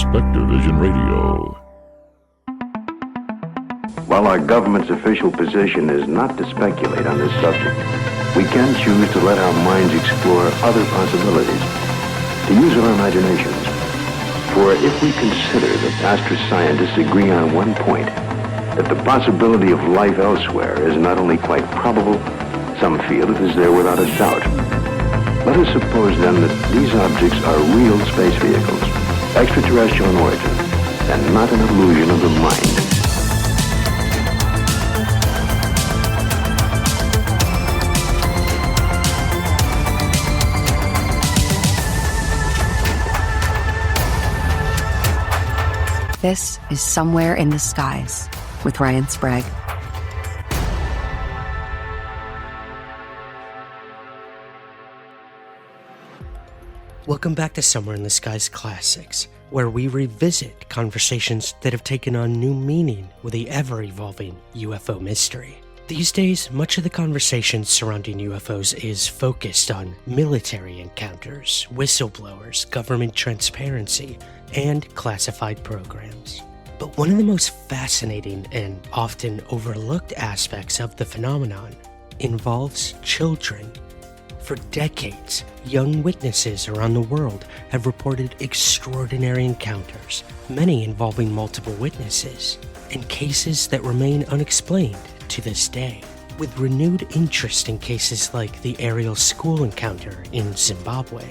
Spectrovision Radio. While our government's official position is not to speculate on this subject, we can choose to let our minds explore other possibilities, to use our imaginations. For if we consider that astroscientists agree on one point, that the possibility of life elsewhere is not only quite probable, some feel it is there without a doubt. Let us suppose then that these objects are real space vehicles, extraterrestrial in origin, and not an illusion of the mind. This is Somewhere in the Skies with Ryan Sprague. Welcome back to Somewhere in the Skies Classics, where we revisit conversations that have taken on new meaning with the ever-evolving UFO mystery. These days, much of the conversation surrounding UFOs is focused on military encounters, whistleblowers, government transparency, and classified programs. But one of the most fascinating and often overlooked aspects of the phenomenon involves children. For decades, young witnesses around the world have reported extraordinary encounters, many involving multiple witnesses, and cases that remain unexplained to this day. With renewed interest in cases like the Ariel School encounter in Zimbabwe,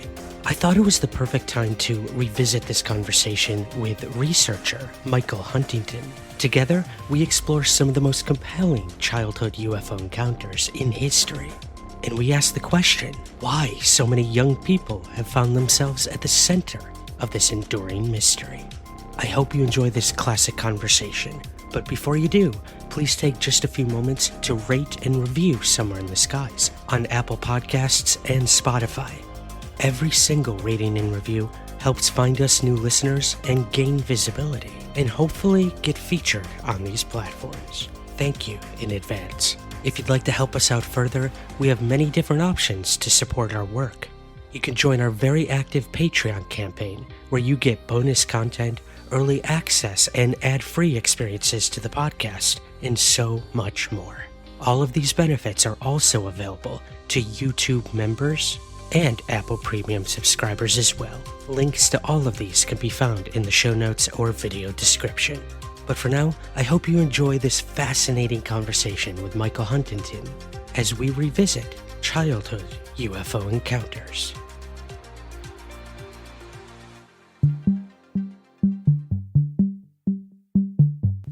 I thought it was the perfect time to revisit this conversation with researcher Michael Huntington. Together, we explore some of the most compelling childhood UFO encounters in history. And we ask the question, why so many young people have found themselves at the center of this enduring mystery. I hope you enjoy this classic conversation, but before you do, please take just a few moments to rate and review Somewhere in the Skies on Apple Podcasts and Spotify. Every single rating and review helps find us new listeners and gain visibility, and hopefully get featured on these platforms. Thank you in advance. If you'd like to help us out further, we have many different options to support our work. You can join our very active Patreon campaign, where you get bonus content, early access, and ad-free experiences to the podcast, and so much more. All of these benefits are also available to YouTube members and Apple Premium subscribers as well. Links to all of these can be found in the show notes or video description. But for now, I hope you enjoy this fascinating conversation with Michael Huntington as we revisit childhood UFO encounters.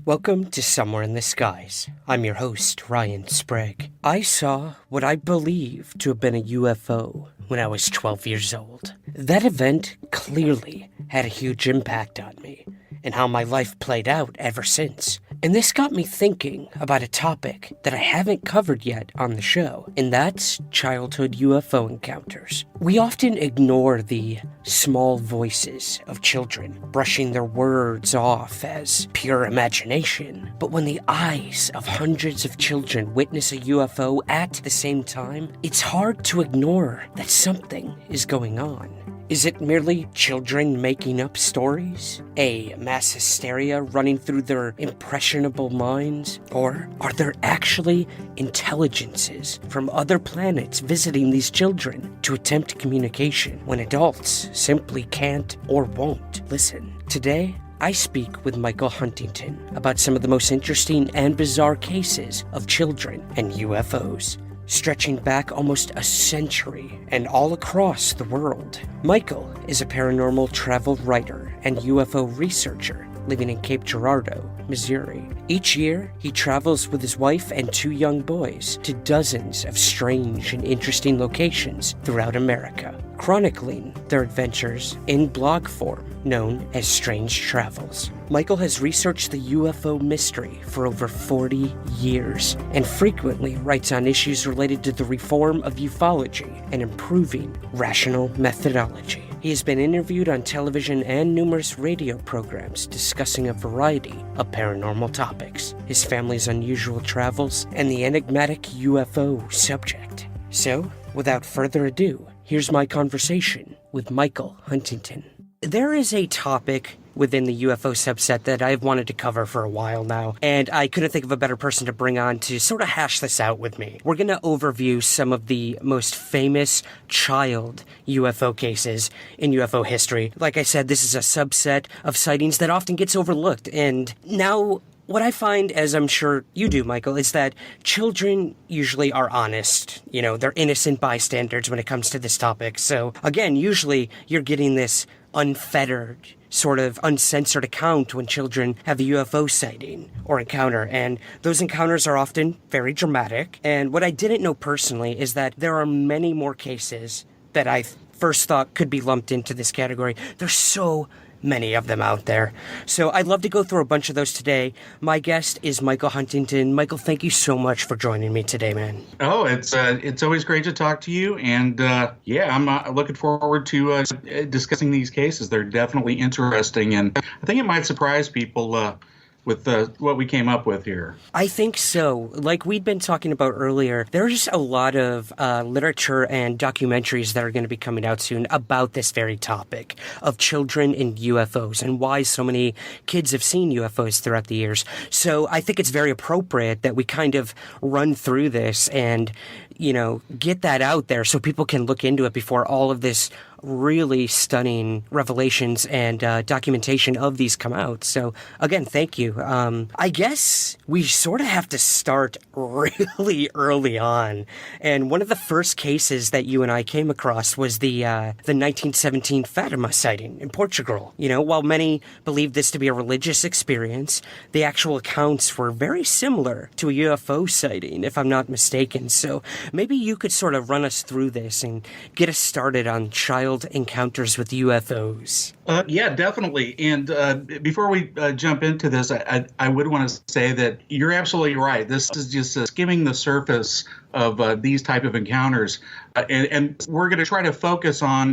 Welcome to Somewhere in the Skies. I'm your host, Ryan Sprague. I saw what I believe to have been a UFO when I was 12 years old. That event clearly had a huge impact on me, and how my life played out ever since. And this got me thinking about a topic that I haven't covered yet on the show, and that's childhood UFO encounters. We often ignore the small voices of children, brushing their words off as pure imagination. But when the eyes of hundreds of children witness a UFO at the same time, it's hard to ignore that something is going on. Is it merely children making up stories? A mass hysteria running through their impressionable minds? Or are there actually intelligences from other planets visiting these children to attempt communication when adults simply can't or won't listen? Today, I speak with Michael Huntington about some of the most interesting and bizarre cases of children and UFOs, stretching back almost a century and all across the world. Michael is a paranormal travel writer and UFO researcher living in Cape Girardeau, Missouri. Each year, he travels with his wife and 2 young boys to dozens of strange and interesting locations throughout America, chronicling their adventures in blog form known as Strange Travels. Michael has researched the UFO mystery for over 40 years and frequently writes on issues related to the reform of ufology and improving rational methodology. He has been interviewed on television and numerous radio programs discussing a variety of paranormal topics, his family's unusual travels, and the enigmatic UFO subject. So, without further ado, here's my conversation with Michael Huntington. There is a topic within the UFO subset that I've wanted to cover for a while now, and I couldn't think of a better person to bring on to sort of hash this out with me. We're going to overview some of the most famous child UFO cases in UFO history. Like I said, this is a subset of sightings that often gets overlooked, and now what I find, as I'm sure you do, Michael, is that children usually are honest. You know, they're innocent bystanders when it comes to this topic. So, again, usually you're getting this unfettered, sort of uncensored account when children have a UFO sighting or encounter. And those encounters are often very dramatic. And what I didn't know personally is that there are many more cases that I first thought could be lumped into this category. There's so many of them out there. So I'd love to go through a bunch of those today. My guest is Michael Huntington. Michael, thank you so much for joining me today, man. Oh, it's always great to talk to you. And I'm looking forward to discussing these cases. They're definitely interesting. And I think it might surprise people with what we came up with here. I think so. Like we'd been talking about earlier, there's a lot of literature and documentaries that are going to be coming out soon about this very topic of children and UFOs and why so many kids have seen UFOs throughout the years. So I think it's very appropriate that we kind of run through this and, you know, get that out there so people can look into it before all of this really stunning revelations and documentation of these come out. So again, thank you. I guess we sort of have to start really early on. And one of the first cases that you and I came across was the 1917 Fatima sighting in Portugal. You know, while many believe this to be a religious experience, the actual accounts were very similar to a UFO sighting, if I'm not mistaken. So maybe you could sort of run us through this and get us started on child encounters with UFOs. Yeah, definitely. And before we jump into this, I would want to say that you're absolutely right. This is just skimming the surface of these type of encounters. And we're going to try to focus on,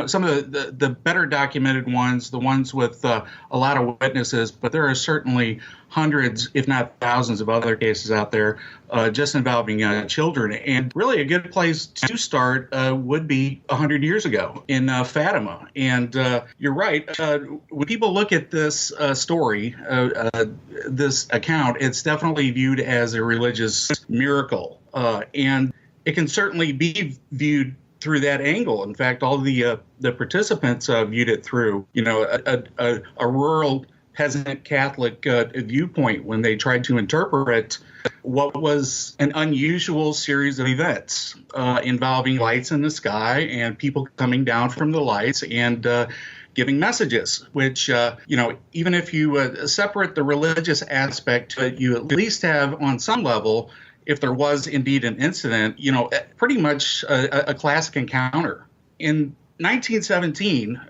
some of the better documented ones, the ones with a lot of witnesses, but there are certainly hundreds, if not thousands of other cases out there just involving children. And really a good place to start would be 100 years ago in Fatima. And you're right. When people look at this story, this account, it's definitely viewed as a religious miracle. And it can certainly be viewed through that angle. In fact, all the participants viewed it through, a rural peasant Catholic viewpoint when they tried to interpret what was an unusual series of events involving lights in the sky and people coming down from the lights and giving messages, which, even if you separate the religious aspect, you at least have on some level, if there was indeed an incident, pretty much a classic encounter. In 1917,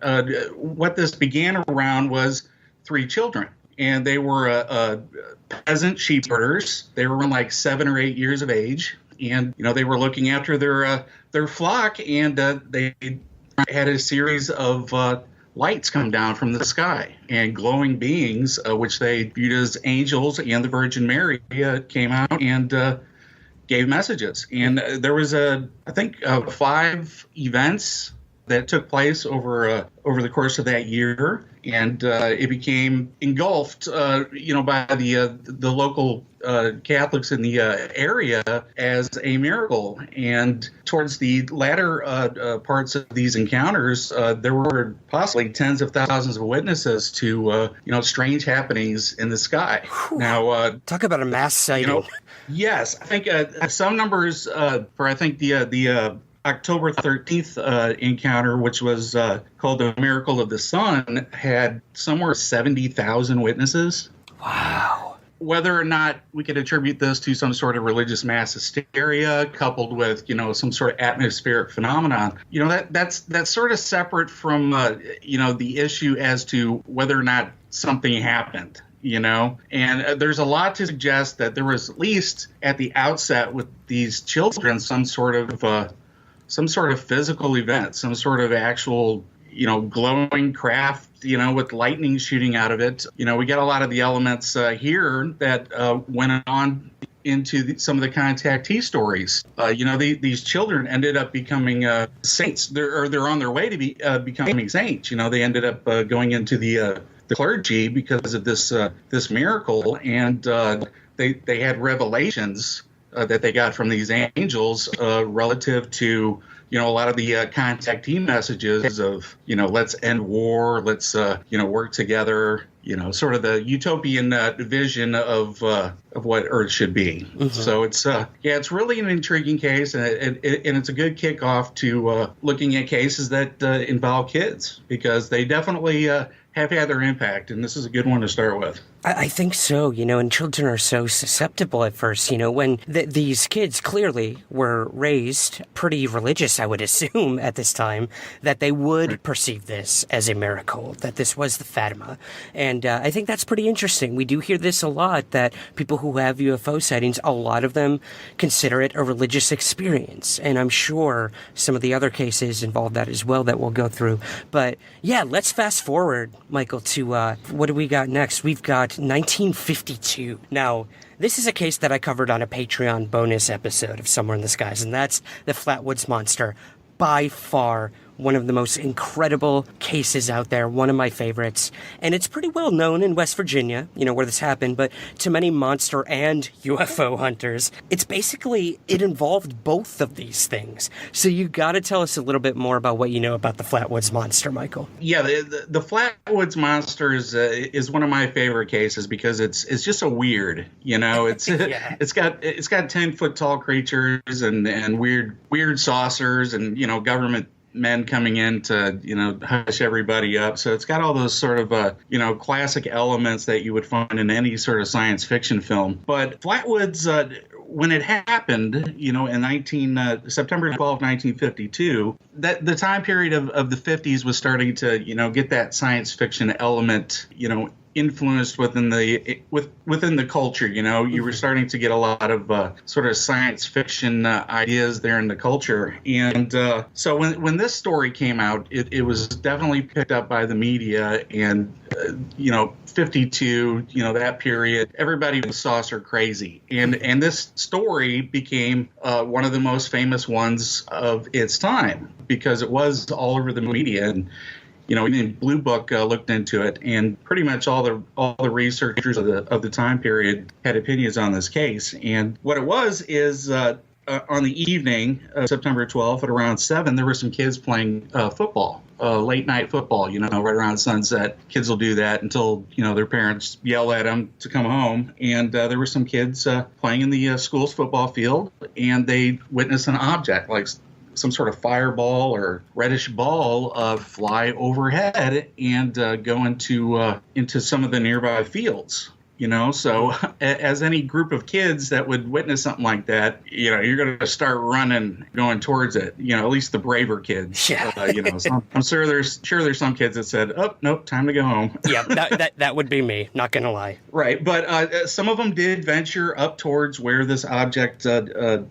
what this began around was 3 children, and they were peasant sheep herders. They were like 7 or 8 years of age, and they were looking after their flock, and they had a series of lights come down from the sky, and glowing beings, which they viewed as angels, and the Virgin Mary came out and gave messages. And there was I think 5 events that took place over the course of that year, and it became engulfed, by the local Catholics in the area as a miracle. And towards the latter parts of these encounters, there were possibly tens of thousands of witnesses to strange happenings in the sky. Whew. Now, talk about a mass sighting. Yes, I think some numbers for the October 13th encounter, which was called the Miracle of the Sun, had somewhere 70,000 witnesses. Wow. Whether or not we could attribute this to some sort of religious mass hysteria coupled with, some sort of atmospheric phenomenon, that's sort of separate from, the issue as to whether or not something happened. And there's a lot to suggest that there was, at least at the outset with these children, some sort of physical event, some sort of actual, glowing craft, with lightning shooting out of it. We get a lot of the elements here that went on into some of the contactee stories. These children ended up becoming saints. They're on their way to becoming saints. They ended up going into the the clergy because of this miracle, and they had revelations that they got from these angels relative to a lot of the contactee messages of let's end war, let's work together, sort of the utopian vision of what Earth should be. Mm-hmm. So it's really an intriguing case, and it's a good kickoff to looking at cases that involve kids, because they definitely have had their impact, and this is a good one to start with. I think so, and children are so susceptible at first, when these kids clearly were raised pretty religious, I would assume, at this time, that they would perceive this as a miracle, that this was the Fatima. And I think that's pretty interesting. We do hear this a lot, that people who have UFO sightings, a lot of them consider it a religious experience. And I'm sure some of the other cases involve that as well that we'll go through. But yeah, let's fast forward, Michael, to what do we got next? We've got 1952. Now, this is a case that I covered on a Patreon bonus episode of Somewhere in the Skies, and that's the Flatwoods monster. By far one of the most incredible cases out there, one of my favorites. And it's pretty well known in West Virginia, where this happened, but to many monster and UFO hunters, it involved both of these things. So you got to tell us a little bit more about what you know about the Flatwoods monster, Michael. Yeah, the Flatwoods monster is one of my favorite cases because it's just so weird. It's yeah. it's got 10-foot tall creatures and weird saucers and government men coming in to, hush everybody up. So it's got all those sort of, classic elements that you would find in any sort of science fiction film. But Flatwoods, when it happened, in September 12, 1952, that the time period of the 50s was starting to, get that science fiction element, influenced within the culture. You were starting to get a lot of sort of science fiction ideas there in the culture, and so when this story came out, it was definitely picked up by the media, and 52, that period, everybody was saucer crazy, and this story became one of the most famous ones of its time because it was all over the media. And even Blue Book looked into it, and pretty much all the researchers of the time period had opinions on this case. And what it was is on the evening of September 12th at around 7, there were some kids playing football, late night football. Right around sunset. Kids will do that until their parents yell at them to come home. And there were some kids playing in the school's football field, and they witnessed an object like some sort of fireball or reddish ball fly overhead and go into some of the nearby fields. So as any group of kids that would witness something like that, you're going to start running, going towards it. At least the braver kids. Yeah. So I'm sure there's some kids that said, "Oh, nope, time to go home." Yeah, that would be me. Not going to lie. Right, but some of them did venture up towards where this object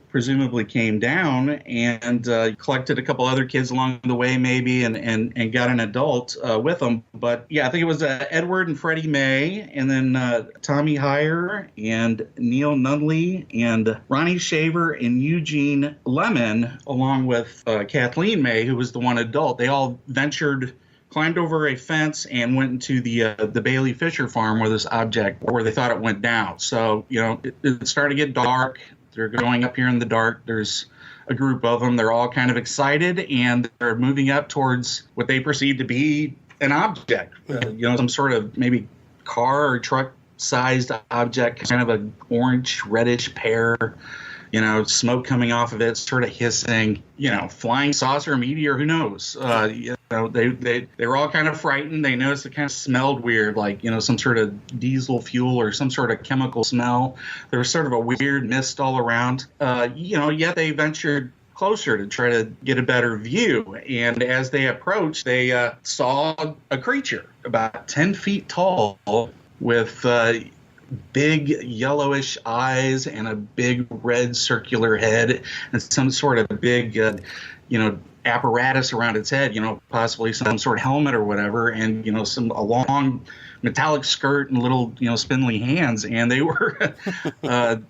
presumably came down, and collected a couple other kids along the way, maybe, and got an adult with them. But yeah, I think it was Edward and Freddie May, and then Tommy Heyer and Neil Nunley and Ronnie Shaver and Eugene Lemon, along with Kathleen May, who was the one adult. They all climbed over a fence and went into the Bailey Fisher farm where they thought it went down. So, it started to get dark. They're going up here in the dark. There's a group of them. They're all kind of excited, and they're moving up towards what they perceive to be an object, some sort of maybe car or truck sized object, kind of an orange reddish pear, smoke coming off of it, sort of hissing, flying saucer, meteor, who knows? They were all kind of frightened. They noticed it kind of smelled weird, like, some sort of diesel fuel or some sort of chemical smell. There was sort of a weird mist all around. Yet they ventured closer to try to get a better view. And as they approached, they saw a creature about 10 feet tall with big yellowish eyes and a big red circular head and some sort of big, apparatus around its head, possibly some sort of helmet or whatever, and, a long metallic skirt and little, spindly hands. And they were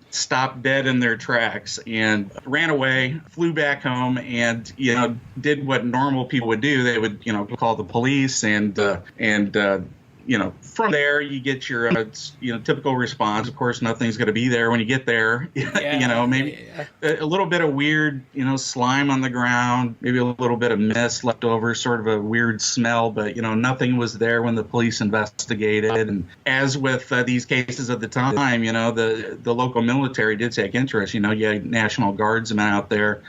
stopped dead in their tracks and ran away, flew back home, and, did what normal people would do. They would, call the police and from there you get your typical response. Of course, nothing's going to be there when you get there. Maybe a little bit of weird, slime on the ground, maybe a little bit of mist left over, sort of a weird smell, but nothing was there when the police investigated. And as with these cases at the time, the local military did take interest. You had National Guardsmen out there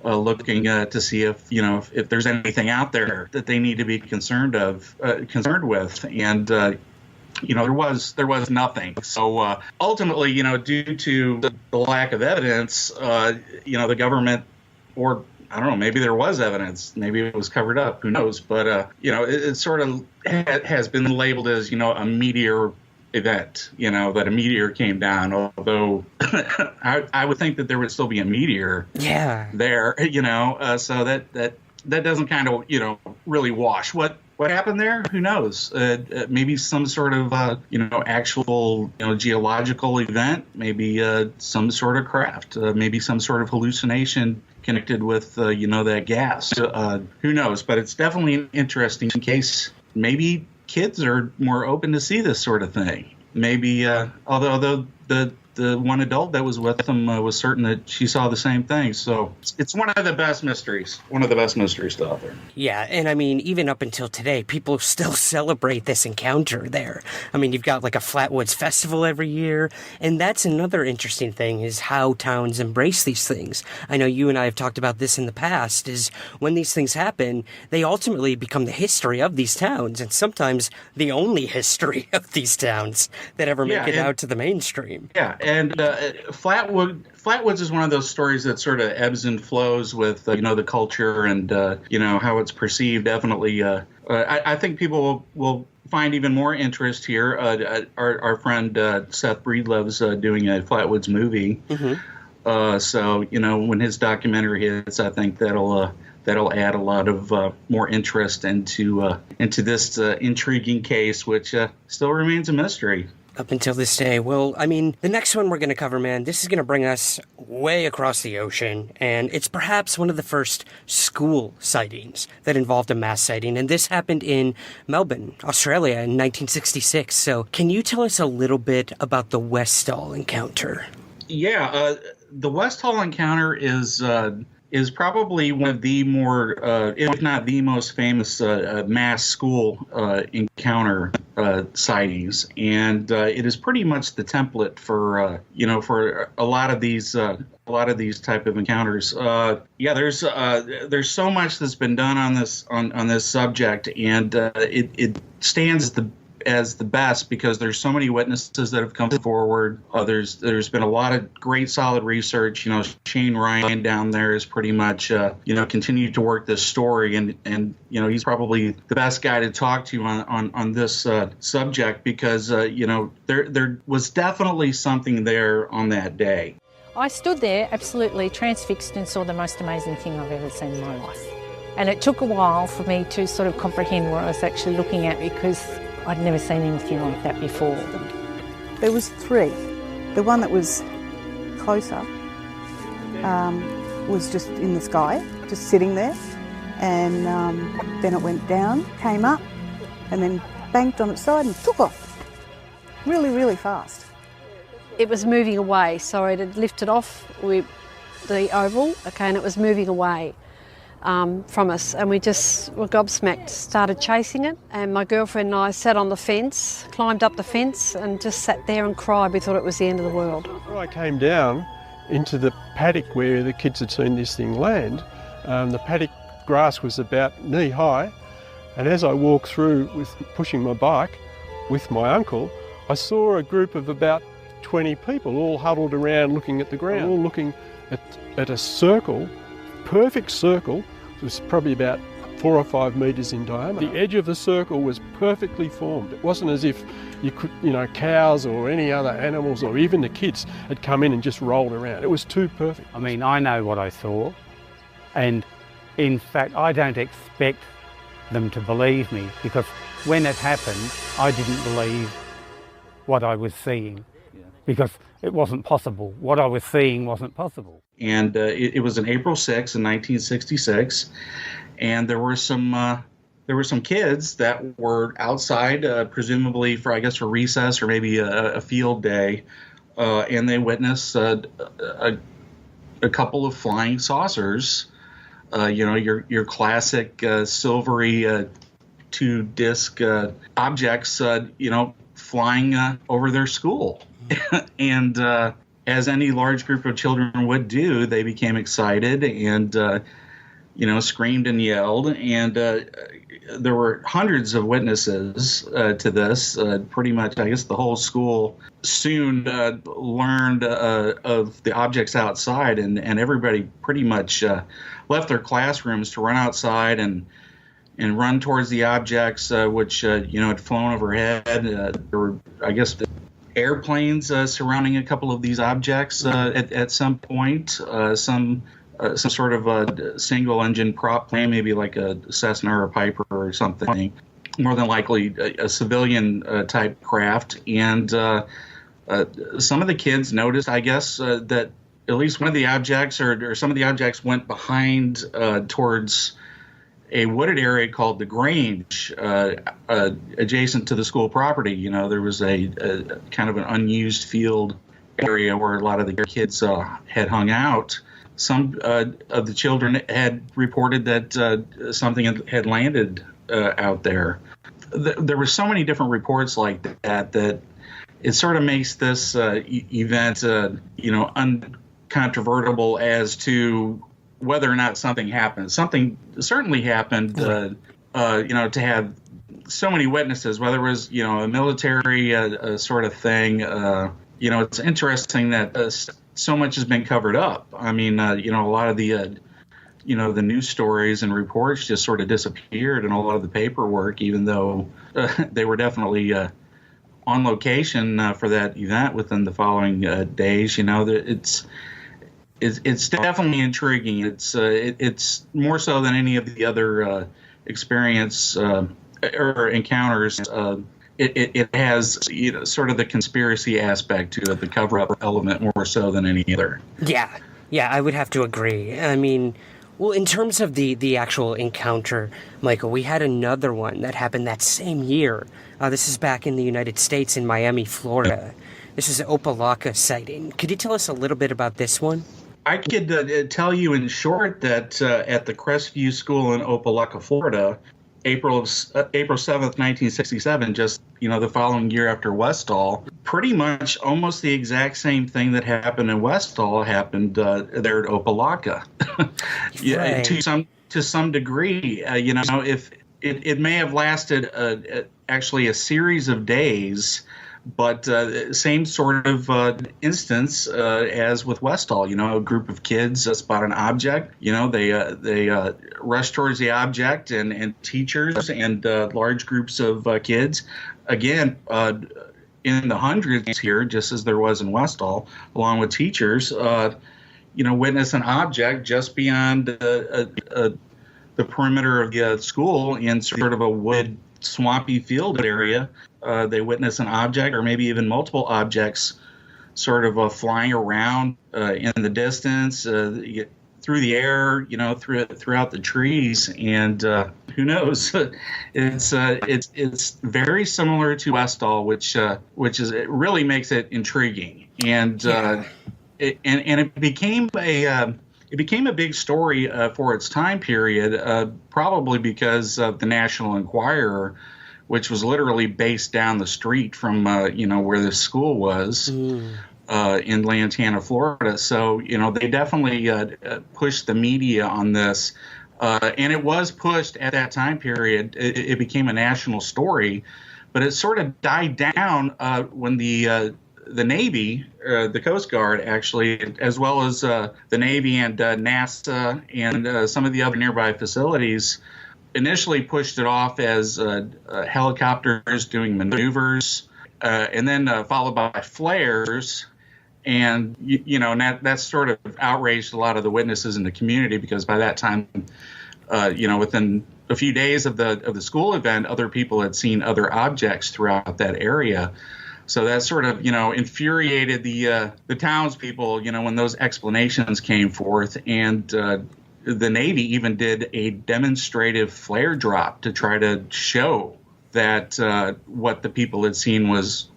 looking to see if there's anything out there that they need to be concerned with, and there was nothing. So ultimately, due to the lack of evidence, the government, or I don't know, maybe there was evidence, maybe it was covered up, who knows? But it sort of has been labeled as a meteor event, that a meteor came down, although I would think that there would still be a meteor there, so that doesn't kind of, really wash. What happened there? Who knows? Maybe some sort of, actual, geological event, maybe some sort of craft, maybe some sort of hallucination connected with, that gas. Who knows? But it's definitely an interesting case. Maybe kids are more open to see this sort of thing. Maybe, although the one adult that was with them was certain that she saw the same thing. So it's one of the best mysteries to out there. Yeah, and I mean, even up until today, people still celebrate this encounter there. I mean, you've got like a Flatwoods festival every year, and that's another interesting thing, is how towns embrace these things. I know you and I have talked about this in the past, is when these things happen, they ultimately become the history of these towns, and sometimes the only history of these towns that ever make it out to the mainstream. Yeah. And Flatwoods is one of those stories that sort of ebbs and flows with, the culture and, how it's perceived. Definitely, I think people will find even more interest here. Our friend Seth Breedlove's doing a Flatwoods movie. Mm-hmm. So, when his documentary hits, I think that'll add a lot of more interest into this intriguing case, which still remains a mystery. Up until this day. Well, I mean, the next one we're going to cover, man, this is going to bring us way across the ocean, and it's perhaps one of the first school sightings that involved a mass sighting, and this happened in Melbourne, Australia in 1966. So can you tell us a little bit about the Westall encounter? Yeah, the Westall encounter is probably one of the more, if not the most famous mass school encounter sightings, and it is pretty much the template for for a lot of these type of encounters. There's so much that's been done on this subject, and it stands as the best because there's so many witnesses that have come forward. There's been a lot of great solid research. Shane Ryan down there is pretty much continued to work this story, and he's probably the best guy to talk to on this subject because there was definitely something there on that day. I stood there absolutely transfixed and saw the most amazing thing I've ever seen in my life, and it took a while for me to sort of comprehend what I was actually looking at because I'd never seen anything like that before. There was three. The one that was closer was just in the sky, just sitting there, and then it went down, came up, and then banked on its side and took off really, really fast. It was moving away, so it had lifted off with the oval, and it was moving away from us, and we were gobsmacked, started chasing it, and my girlfriend and I sat on the fence, climbed up the fence and just sat there and cried. We thought it was the end of the world. When I came down into the paddock where the kids had seen this thing land, the paddock grass was about knee high, and as I walked through with pushing my bike with my uncle, I saw a group of about 20 people all huddled around looking at the ground, all looking at a circle, perfect circle. It was probably about 4 or 5 metres in diameter. The edge of the circle was perfectly formed. It wasn't as if you could, cows or any other animals or even the kids had come in and just rolled around. It was too perfect. I mean, I know what I saw, and in fact, I don't expect them to believe me because when it happened, I didn't believe what I was seeing because it wasn't possible. What I was seeing wasn't possible. And it was on April 6th in 1966, and there were some there were some kids that were outside, presumably for recess or maybe a field day, and they witnessed a couple of flying saucers. Your classic silvery 2-disc objects, flying over their school. And as any large group of children would do, they became excited and, screamed and yelled. And there were hundreds of witnesses to this. Pretty much, I guess, the whole school soon learned of the objects outside, and everybody pretty much left their classrooms to run outside and run towards the objects, which had flown overhead. There were, I guess, airplanes surrounding a couple of these objects at some point. Some sort of a single-engine prop plane, maybe like a Cessna or a Piper or something. More than likely a civilian type craft. And some of the kids noticed, I guess, that at least one of the objects or some of the objects went behind towards a wooded area called the Grange, adjacent to the school property. There was a kind of an unused field area where a lot of the kids had hung out. Some of the children had reported that something had landed out there. There were so many different reports like that it sort of makes this event, uncontrovertible as to whether or not something happened. Something certainly happened, to have so many witnesses, whether it was, a military sort of thing. It's interesting that so much has been covered up. I mean, a lot of the, the news stories and reports just sort of disappeared, and a lot of the paperwork, even though they were definitely on location for that event within the following days. It's definitely intriguing. It's more so than any of the other experience or encounters. It has sort of the conspiracy aspect to it, the cover-up element more so than any other. Yeah, I would have to agree. I mean, well, in terms of the actual encounter, Michael, we had another one that happened that same year. This is back in the United States in Miami, Florida. This is an Opelika sighting. Could you tell us a little bit about this one? I could tell you in short that at the Crestview School in Opelika, Florida, April 7th, 1967, just, the following year after Westall, pretty much almost the exact same thing that happened in Westall happened there at Opelika. Right. To some degree. If it may have lasted actually a series of days, but same sort of instance as with Westall. A group of kids spot an object. They rush towards the object, and teachers and large groups of kids, again, in the hundreds here, just as there was in Westall, along with teachers, witness an object just beyond the perimeter of the school in sort of a wood, swampy field area. They witness an object, or maybe even multiple objects, sort of flying around in the distance, through the air, throughout the trees, and who knows? It's very similar to Westall, which it really makes it intriguing, and it became a big story for its time period, probably because of the National Enquirer, which was literally based down the street from where the school was in Lantana, Florida. So they definitely pushed the media on this, and it was pushed at that time period. It became a national story, but it sort of died down when the Navy, the Coast Guard, actually, as well as the Navy and NASA and some of the other nearby facilities, initially pushed it off as helicopters doing maneuvers, and then followed by flares. And, that sort of outraged a lot of the witnesses in the community, because by that time, within a few days of the school event, other people had seen other objects throughout that area. So that sort of, infuriated the townspeople, when those explanations came forth. And the Navy even did a demonstrative flare drop to try to show that what the people had seen was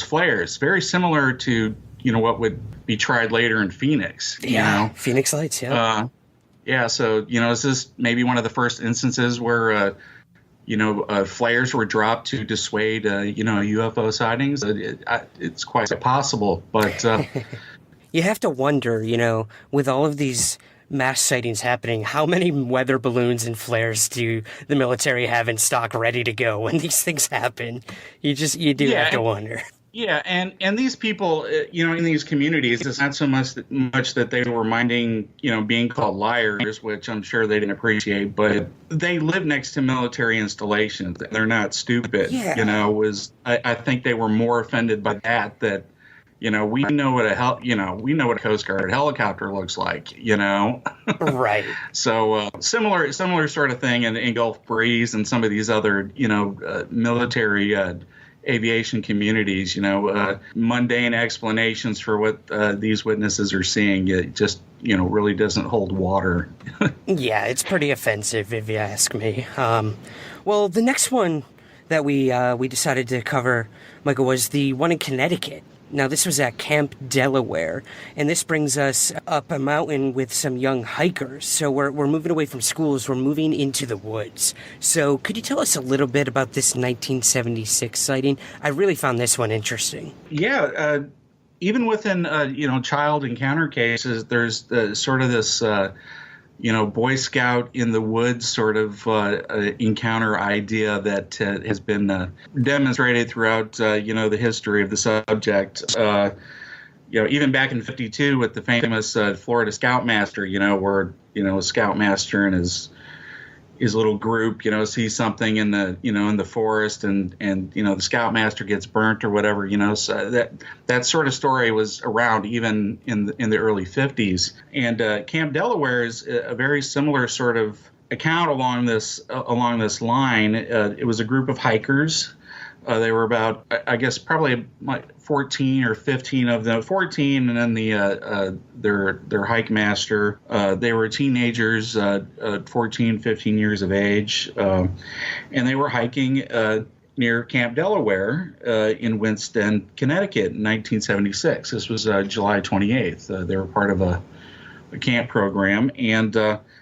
flares, very similar to what would be tried later in Phoenix. Phoenix Lights. Yeah. So is this maybe one of the first instances where flares were dropped to dissuade UFO sightings? It's quite possible, but you have to wonder, with all of these mass sightings happening, how many weather balloons and flares do the military have in stock ready to go when these things happen? You do have to wonder. Yeah, and these people, in these communities, it's not so much that they were minding, being called liars, which I'm sure they didn't appreciate, but they live next to military installations. They're not stupid. Yeah. I think they were more offended by that. We know what a Coast Guard helicopter looks like, Right. So similar sort of thing in Gulf Breeze and some of these other, military aviation communities, mundane explanations for what these witnesses are seeing. It just, really doesn't hold water. Yeah, it's pretty offensive if you ask me. Well, the next one that we decided to cover, Michael, was the one in Connecticut. Now, this was at Camp Delaware, and this brings us up a mountain with some young hikers. So we're moving away from schools. We're moving into the woods. So could you tell us a little bit about this 1976 sighting? I really found this one interesting. Yeah, even within, child encounter cases, there's sort of this, Boy Scout in the woods sort of encounter idea that has been demonstrated throughout, the history of the subject. Even back in '52 with the famous Florida Scoutmaster, where, a Scoutmaster and his little group, sees something in the forest and the Scoutmaster gets burnt or whatever, so that sort of story was around even in the early 50s. And Camp Delaware is a very similar sort of account along this line. It was a group of hikers. They were about, I guess, probably like 14 or 15 of them. 14, and then their hike master. They were teenagers, 14, 15 years of age, and they were hiking near Camp Delaware in Winston, Connecticut, in 1976. This was July 28th. They were part of a camp program, and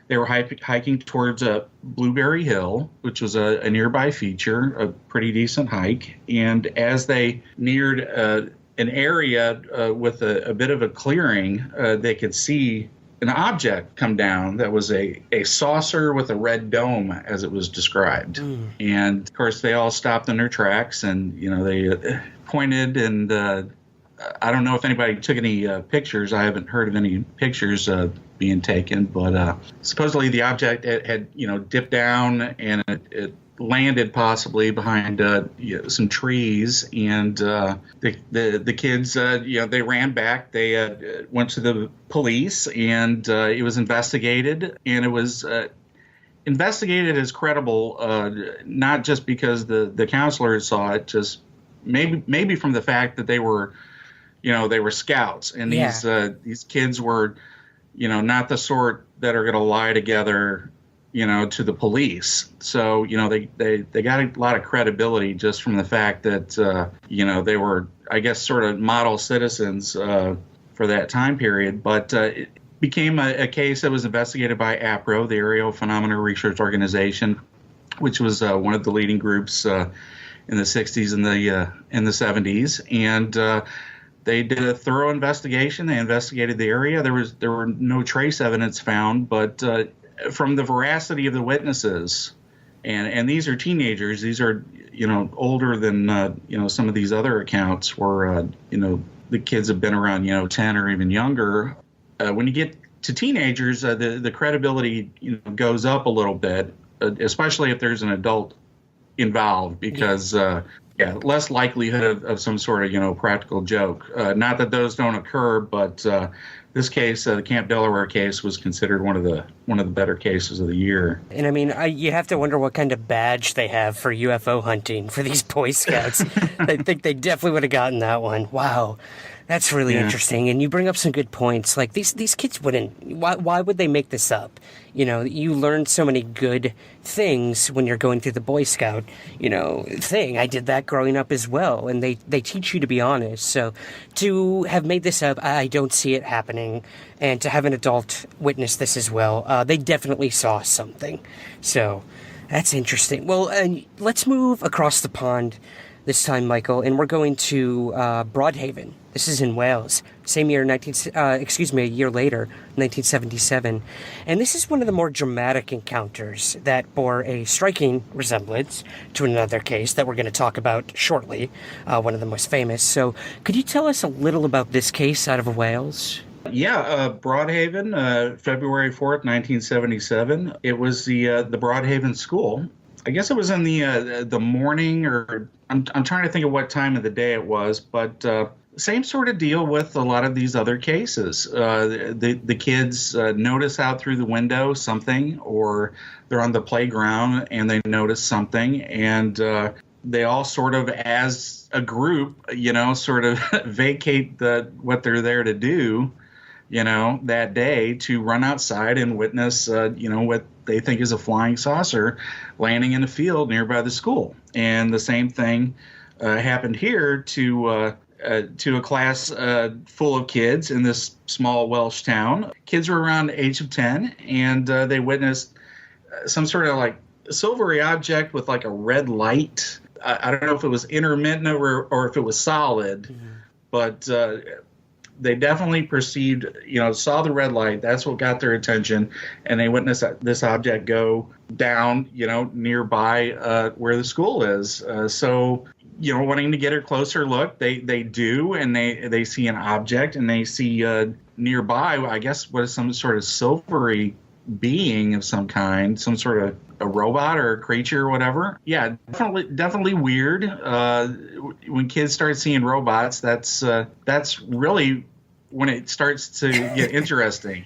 they were hiking towards Blueberry Hill, which was a nearby feature, a pretty decent hike. And as they neared an area with a bit of a clearing, they could see an object come down that was a saucer with a red dome, as it was described. And, of course, they all stopped in their tracks, and, they pointed, and I don't know if anybody took any pictures. I haven't heard of any pictures being taken, but supposedly the object had dipped down, and it landed possibly behind some trees, and the kids they ran back. They went to the police, and it was investigated, and it was investigated as credible, not just because the counselors saw it, just maybe from the fact that they were scouts, and these kids were, not the sort that are going to lie together, to the police. So, they got a lot of credibility just from the fact that, they were, I guess, sort of model citizens for that time period. But it became a case that was investigated by APRO, the Aerial Phenomena Research Organization, which was one of the leading groups in the 60s and the 70s. And they did a thorough investigation. They investigated the area. There were no trace evidence found, but from the veracity of the witnesses, and these are teenagers. These are older than some of these other accounts where the kids have been around 10 or even younger. When you get to teenagers, the credibility goes up a little bit, especially if there's an adult involved, because less likelihood of some sort of practical joke. Not that those don't occur, but this case, the Camp Delaware case, was considered one of the better cases of the year. And I mean, you have to wonder what kind of badge they have for UFO hunting for these Boy Scouts. I think they definitely would have gotten that one. Wow. That's really interesting. And you bring up some good points. Like, these kids wouldn't... Why would they make this up? You know, you learn so many good things when you're going through the Boy Scout, thing. I did that growing up as well. And they teach you to be honest. So to have made this up, I don't see it happening. And to have an adult witness this as well, they definitely saw something. So that's interesting. Well, let's move across the pond this time, Michael, and we're going to Broadhaven. This is in Wales. Same year, a year later, 1977. And this is one of the more dramatic encounters that bore a striking resemblance to another case that we're going to talk about shortly, one of the most famous. So could you tell us a little about this case out of Wales? Yeah, Broadhaven, February 4th, 1977. It was the Broadhaven School. I guess it was in the morning, or I'm trying to think of what time of the day it was, but same sort of deal with a lot of these other cases. The kids notice out through the window something, or they're on the playground and they notice something, and they all sort of, as a group, sort of vacate what they're there to do, that day, to run outside and witness, what they think is a flying saucer landing in a field nearby the school. And the same thing happened here to a class full of kids in this small Welsh town. Kids were around the age of 10, and they witnessed some sort of like silvery object with like a red light. I don't know if it was intermittent or if it was solid, but they definitely perceived, saw the red light. That's what got their attention. And they witnessed this object go down, nearby where the school is. So, wanting to get a closer look, they do, and they see an object, and they see nearby, I guess, what is some sort of silvery being of some kind, some sort of a robot or a creature or whatever. Yeah, definitely weird. When kids start seeing robots, that's really when it starts to get interesting,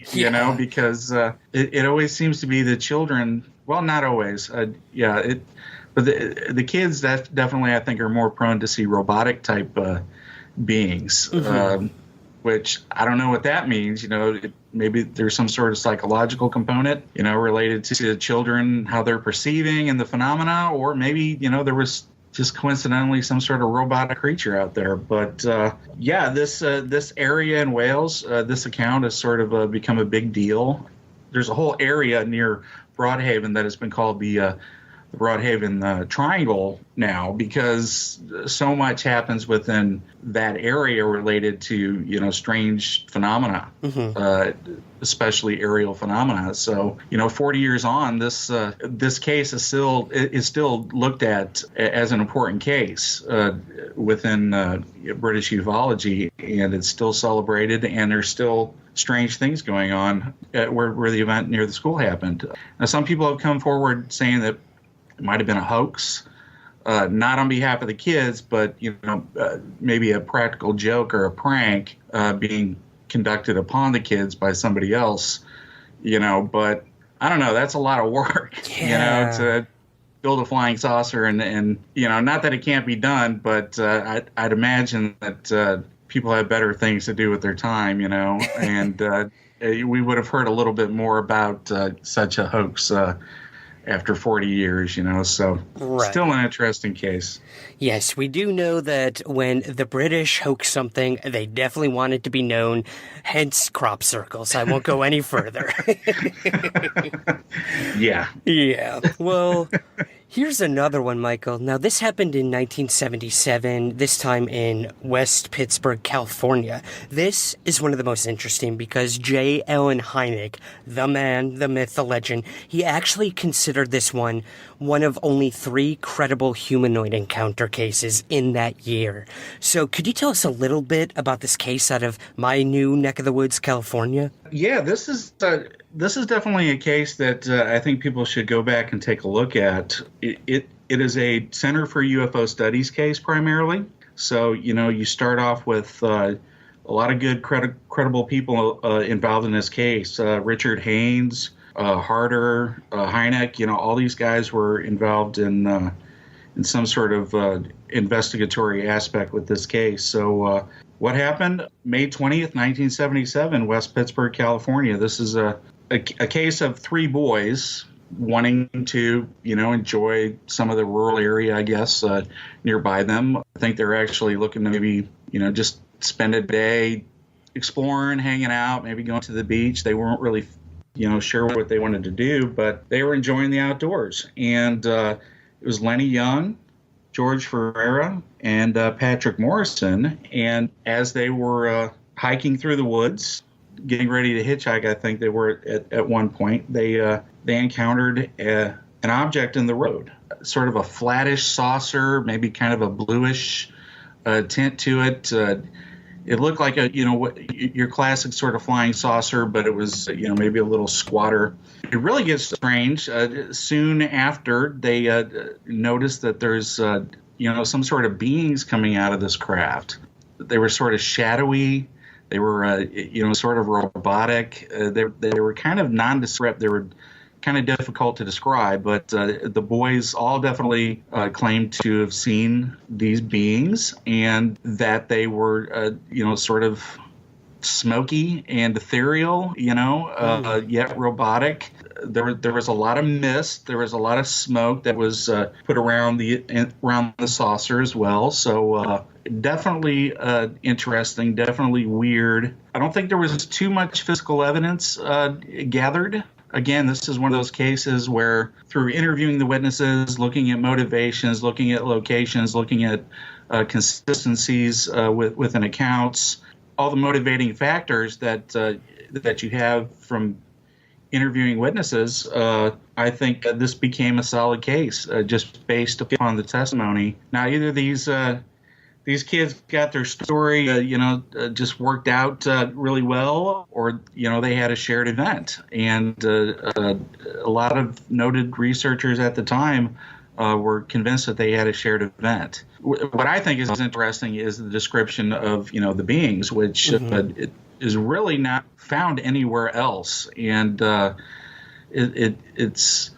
because it always seems to be the children. Well, not always. But the kids that definitely, I think, are more prone to see robotic type beings, which I don't know what that means. Maybe there's some sort of psychological component, related to the children, how they're perceiving and the phenomena, or maybe, there was just coincidentally some sort of robotic creature out there. But this area in Wales, this account has sort of become a big deal. There's a whole area near Broadhaven that has been called the Broadhaven Triangle now, because so much happens within that area related to, strange phenomena, especially aerial phenomena. So, 40 years on, this case is still looked at as an important case within British ufology, and it's still celebrated, and there's still strange things going on where the event near the school happened. Now, some people have come forward saying that it might have been a hoax, not on behalf of the kids, but maybe a practical joke or a prank being conducted upon the kids by somebody else. But I don't know. That's a lot of work, to build a flying saucer, and not that it can't be done, but I'd imagine that people have better things to do with their time, and we would have heard a little bit more about such a hoax after 40 years, so Still an interesting case. Yes, we do know that when the British hoaxed something, they definitely wanted to be known, hence crop circles. I won't go any further. Yeah. Yeah. Well, here's another one, Michael. Now, this happened in 1977, this time in West Pittsburgh, California. This is one of the most interesting because J. Allen Hynek, the man, the myth, the legend, he actually considered this one of only 3 credible humanoid encounter cases in that year. So could you tell us a little bit about this case out of my new neck of the woods, California? Yeah, this is definitely a case that I think people should go back and take a look at. It is a Center for UFO Studies case primarily. So, you start off with a lot of good credible people involved in this case. Richard Haynes, Harder, Hynek, all these guys were involved in some sort of investigatory aspect with this case. So what happened? May 20th, 1977, West Pittsburgh, California. This is a case of three boys wanting to, enjoy some of the rural area, I guess, nearby them. I think they're actually looking to maybe, just spend a day exploring, hanging out, maybe going to the beach. They weren't really, sure what they wanted to do, but they were enjoying the outdoors. And it was Lenny Young, George Ferreira, and Patrick Morrison. And as they were hiking through the woods, getting ready to hitchhike, I think they were at one point, they encountered an object in the road, sort of a flattish saucer, maybe kind of a bluish tint to it. It looked like your classic sort of flying saucer, but it was, maybe a little squatter. It really gets strange. Soon after, they noticed that there's, some sort of beings coming out of this craft. They were sort of shadowy. They were, sort of robotic. They were kind of nondescript. They were kind of difficult to describe, but the boys all definitely claimed to have seen these beings, and that they were, sort of smoky and ethereal, yet robotic. There was a lot of mist. There was a lot of smoke that was put around the saucer as well. So definitely interesting, definitely weird. I don't think there was too much physical evidence gathered. Again, this is one of those cases where through interviewing the witnesses, looking at motivations, looking at locations, looking at consistencies within accounts, all the motivating factors that you have from interviewing witnesses, I think this became a solid case just based upon the testimony. Now, either these kids got their story, just worked out really well, or, they had a shared event. And a lot of noted researchers at the time were convinced that they had a shared event. What I think is interesting is the description of, the beings, which it is really not found anywhere else. And it's,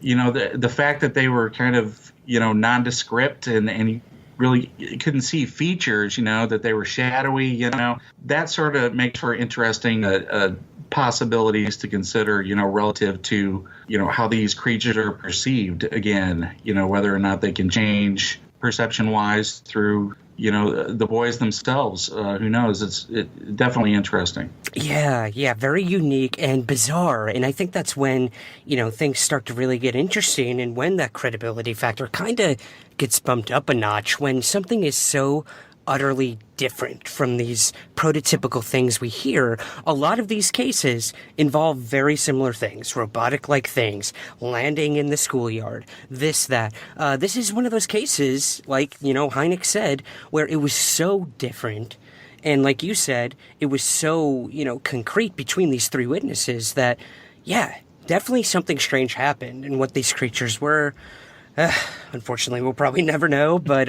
the fact that they were kind of, nondescript and really couldn't see features, that they were shadowy, that sort of makes for interesting possibilities to consider, relative to, how these creatures are perceived again, whether or not they can change perception-wise through, the boys themselves. Who knows? It's definitely interesting. Yeah, very unique and bizarre. And I think that's when, things start to really get interesting, and when that credibility factor kind of gets bumped up a notch, when something is so utterly different from these prototypical things we hear. A lot of these cases involve very similar things, robotic-like things, landing in the schoolyard, this, that. This is one of those cases, like, Hynek said, where it was so different. And like you said, it was so, concrete between these three witnesses that, yeah, definitely something strange happened. And what these creatures were, unfortunately, we'll probably never know, but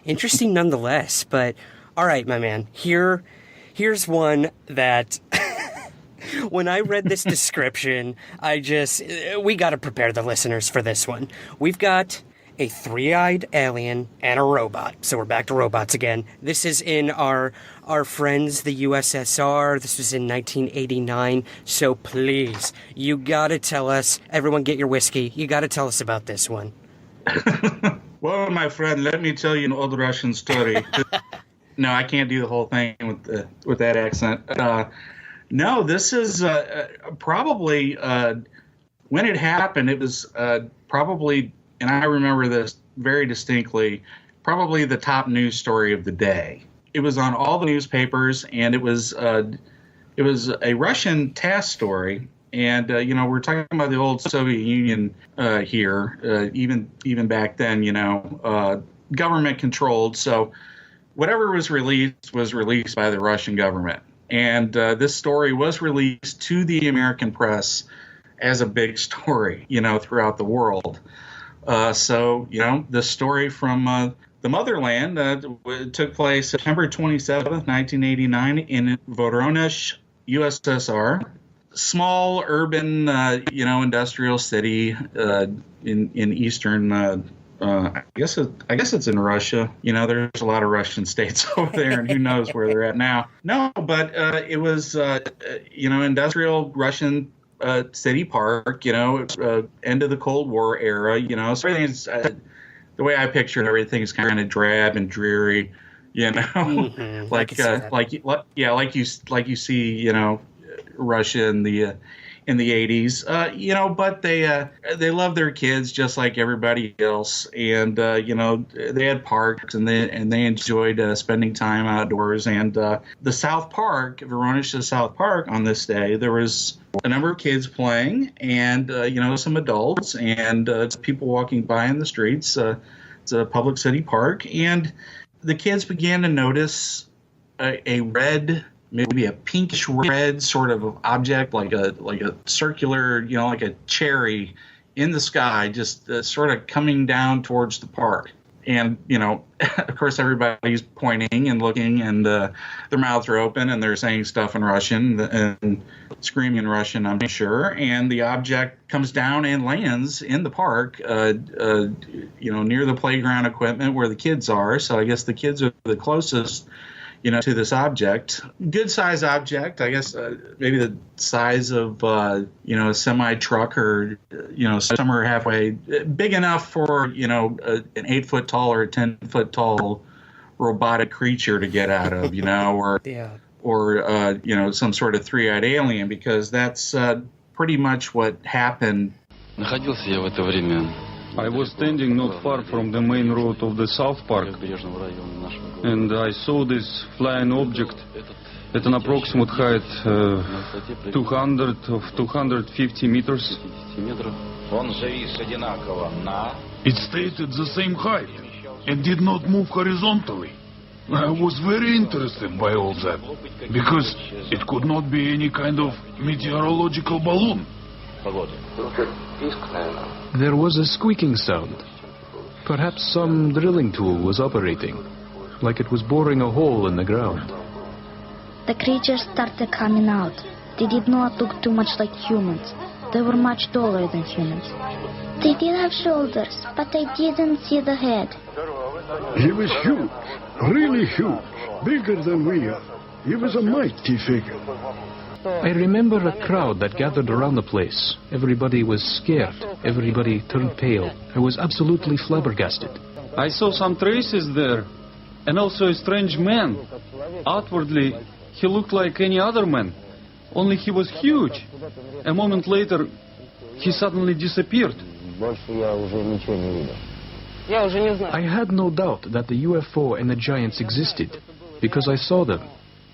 interesting nonetheless. But all right, my man, here's one that when I read this description, we got to prepare the listeners for this one. We've got a three-eyed alien and a robot. So we're back to robots again. This is in our friends, the USSR. This was in 1989. So please, you got to tell us, everyone get your whiskey. You got to tell us about this one. Well, my friend, let me tell you an old Russian story. No, I can't do the whole thing with that accent. No, this is probably when it happened. It was probably, and I remember this very distinctly, probably the top news story of the day. It was on all the newspapers, and it was a Russian task story. And, we're talking about the old Soviet Union here, even back then, government controlled. So whatever was released by the Russian government. And this story was released to the American press as a big story, throughout the world. So, the story from The motherland took place September 27th, 1989 in Voronezh, USSR. Small urban, industrial city in eastern. I guess it's in Russia. There's a lot of Russian states over there, and who knows where they're at now. No, but it was industrial Russian city park. End of the Cold War era. So everything's the way I picture it. Everything's kind of drab and dreary. Mm-hmm. like you see. Russia in the 80s, but they love their kids just like everybody else, and they had parks and they enjoyed spending time outdoors. And the South Park, Voronezh South Park, on this day there was a number of kids playing, and some adults and people walking by in the streets. It's a public city park, and the kids began to notice a red, maybe a pinkish red sort of object, like a circular, like a cherry in the sky, just sort of coming down towards the park. And, of course, everybody's pointing and looking, and their mouths are open, and they're saying stuff in Russian and screaming in Russian, I'm sure. And the object comes down and lands in the park, near the playground equipment where the kids are. So I guess the kids are the closest to this object. Good size object, I guess, maybe the size of, a semi truck, or, somewhere halfway big enough for, an 8 foot tall or a 10 foot tall robotic creature to get out of, or, yeah. or some sort of three-eyed alien, because that's pretty much what happened. I was standing not far from the main road of the South Park, and I saw this flying object at an approximate height 250 meters. It stayed at the same height and did not move horizontally. I was very interested by all that, because it could not be any kind of meteorological balloon. There was a squeaking sound. Perhaps some drilling tool was operating, like it was boring a hole in the ground. The creatures started coming out. They did not look too much like humans. They were much taller than humans. They did have shoulders, but I didn't see the head. He was huge, really huge, bigger than we are. He was a mighty figure. I remember a crowd that gathered around the place. Everybody was scared. Everybody turned pale. I was absolutely flabbergasted. I saw some traces there, and also a strange man. Outwardly, he looked like any other man, only he was huge. A moment later, he suddenly disappeared. I had no doubt that the UFO and the giants existed, because I saw them.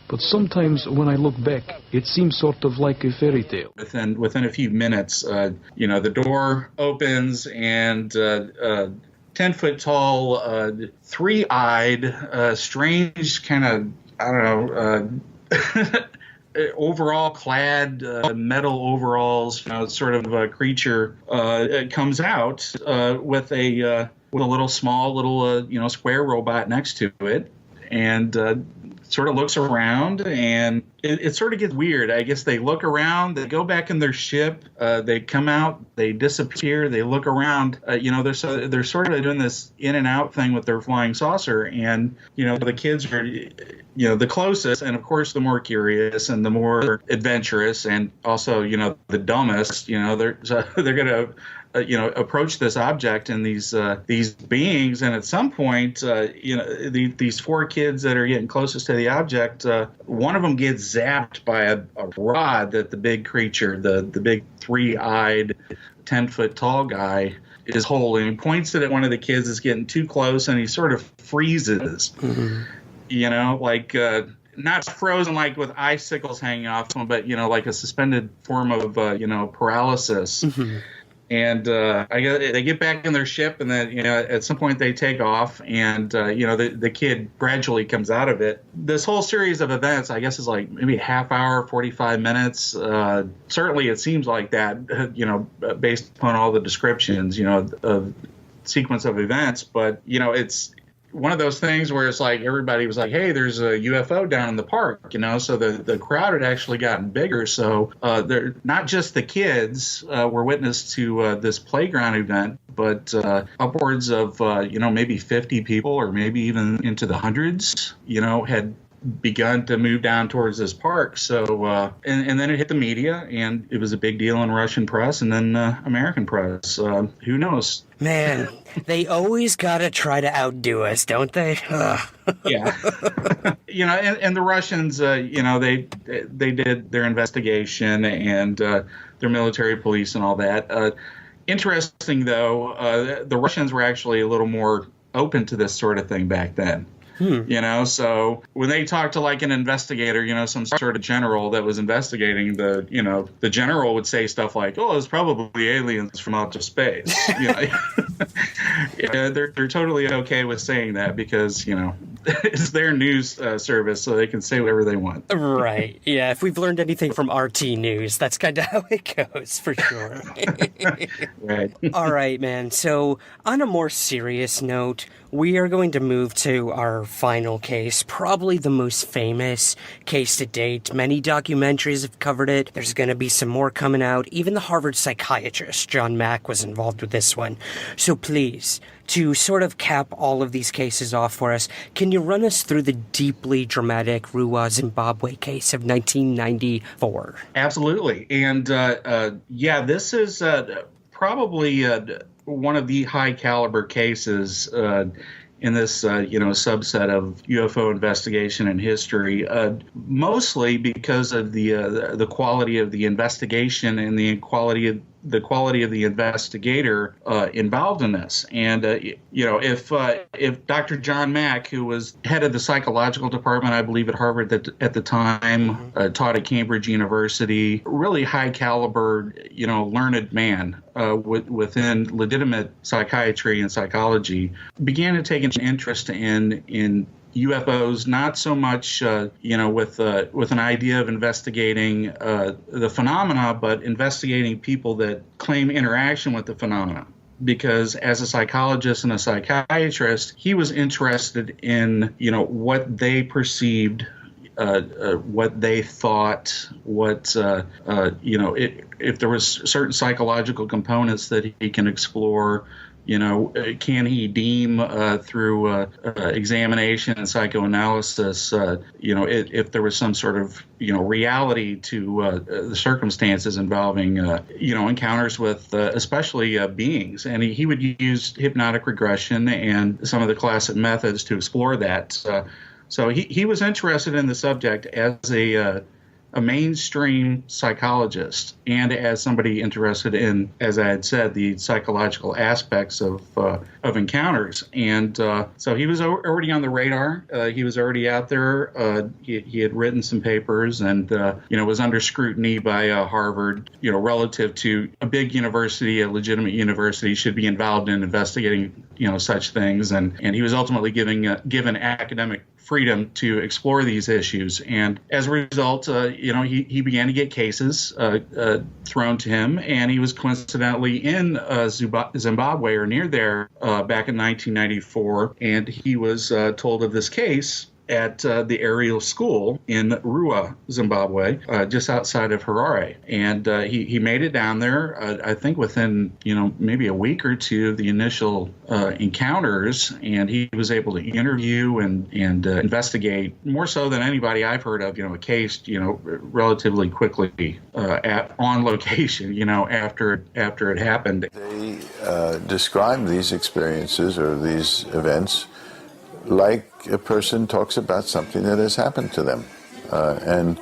But sometimes when I look back, it seems sort of like a fairy tale. Within a few minutes, the door opens, and 10-foot tall, three-eyed, strange kind of, I don't know, overall clad, metal overalls, sort of a creature comes out with a little small square robot next to it, and sort of looks around, and it sort of gets weird. I guess they look around, they go back in their ship, they come out, they disappear, they look around. They're sort of doing this in and out thing with their flying saucer, and the kids are the closest, and of course the more curious and the more adventurous, and also the dumbest. They're gonna approach this object and these beings, and at some point, these four kids that are getting closest to the object, one of them gets zapped by a rod that the big creature, the big three-eyed, 10-foot tall guy is holding. Points it at one of the kids is getting too close, and he sort of freezes. Mm-hmm. Not frozen like with icicles hanging off him, but like a suspended form of paralysis. Mm-hmm. And they get back in their ship, and then at some point they take off, and the kid gradually comes out of it. This whole series of events, I guess, is like maybe a half hour, 45 minutes. Certainly, it seems like that, based upon all the descriptions, of sequence of events. But it's one of those things where it's like everybody was like, hey, there's a UFO down in the park, so the crowd had actually gotten bigger. So they're not just the kids were witness to this playground event, but upwards of, maybe 50 people or maybe even into the hundreds, had begun to move down towards this park. So, and then it hit the media, and it was a big deal in Russian press and then American press. Who knows? Man, they always gotta try to outdo us, don't they? Yeah. And the Russians, they did their investigation and their military police and all that. Interesting, though, the Russians were actually a little more open to this sort of thing back then. So when they talked to like an investigator, some sort of general that was investigating, the general would say stuff like, oh, it's probably aliens from outer space. Yeah, they're totally okay with saying that because, it's their news service, so they can say whatever they want. Right. Yeah, if we've learned anything from RT News, that's kind of how it goes, for sure. Right. All right, man. So on a more serious note, we are going to move to our final case, probably the most famous case to date. Many documentaries have covered it. There's going to be some more coming out. Even the Harvard psychiatrist, John Mack, was involved with this one. So please, to sort of cap all of these cases off for us, can you run us through the deeply dramatic Ruwa, Zimbabwe case of 1994? Absolutely. And this is probably one of the high caliber cases in this subset of UFO investigation and history, mostly because of the quality of the investigation and the quality of the investigator involved in this. And if Dr. John Mack, who was head of the psychological department, I believe at Harvard at the time, taught at Cambridge University, really high caliber, learned man within legitimate psychiatry and psychology, began to take an interest in UFOs, not so much, with an idea of investigating the phenomena, but investigating people that claim interaction with the phenomena. Because as a psychologist and a psychiatrist, he was interested in, what they perceived, what they thought, if there was certain psychological components that he can explore. Can he deem through examination and psychoanalysis, if there was some sort of, reality to the circumstances involving, encounters with especially beings. And he would use hypnotic regression and some of the classic methods to explore that. So he was interested in the subject as a mainstream psychologist and as somebody interested in, as I had said, the psychological aspects of encounters. And so he was already on the radar. He was already out there. He had written some papers and, was under scrutiny by Harvard, relative to a big university, a legitimate university should be involved in investigating, such things. And he was ultimately given academic freedom to explore these issues. And as a result, he began to get cases thrown to him, and he was coincidentally in Zimbabwe or near there back in 1994, and he was told of this case at the Ariel School in Ruwa, Zimbabwe, just outside of Harare. And he made it down there, I think within, maybe a week or two of the initial encounters, and he was able to interview and investigate more so than anybody I've heard of, a case, relatively quickly on location, after it happened. They describe these experiences or these events like a person talks about something that has happened to them. And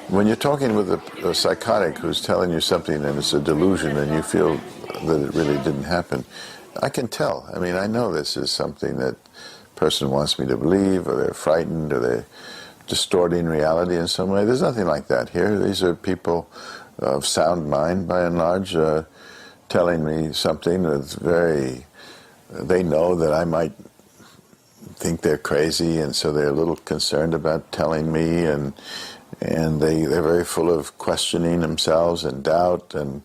when you're talking with a psychotic who's telling you something and it's a delusion and you feel that it really didn't happen, I can tell. I mean, I know this is something that person wants me to believe, or they're frightened, or they're distorting reality in some way. There's nothing like that here. These are people of sound mind, by and large, telling me something that's they know that I might think they're crazy, and so they're a little concerned about telling me, and they're very full of questioning themselves and doubt, and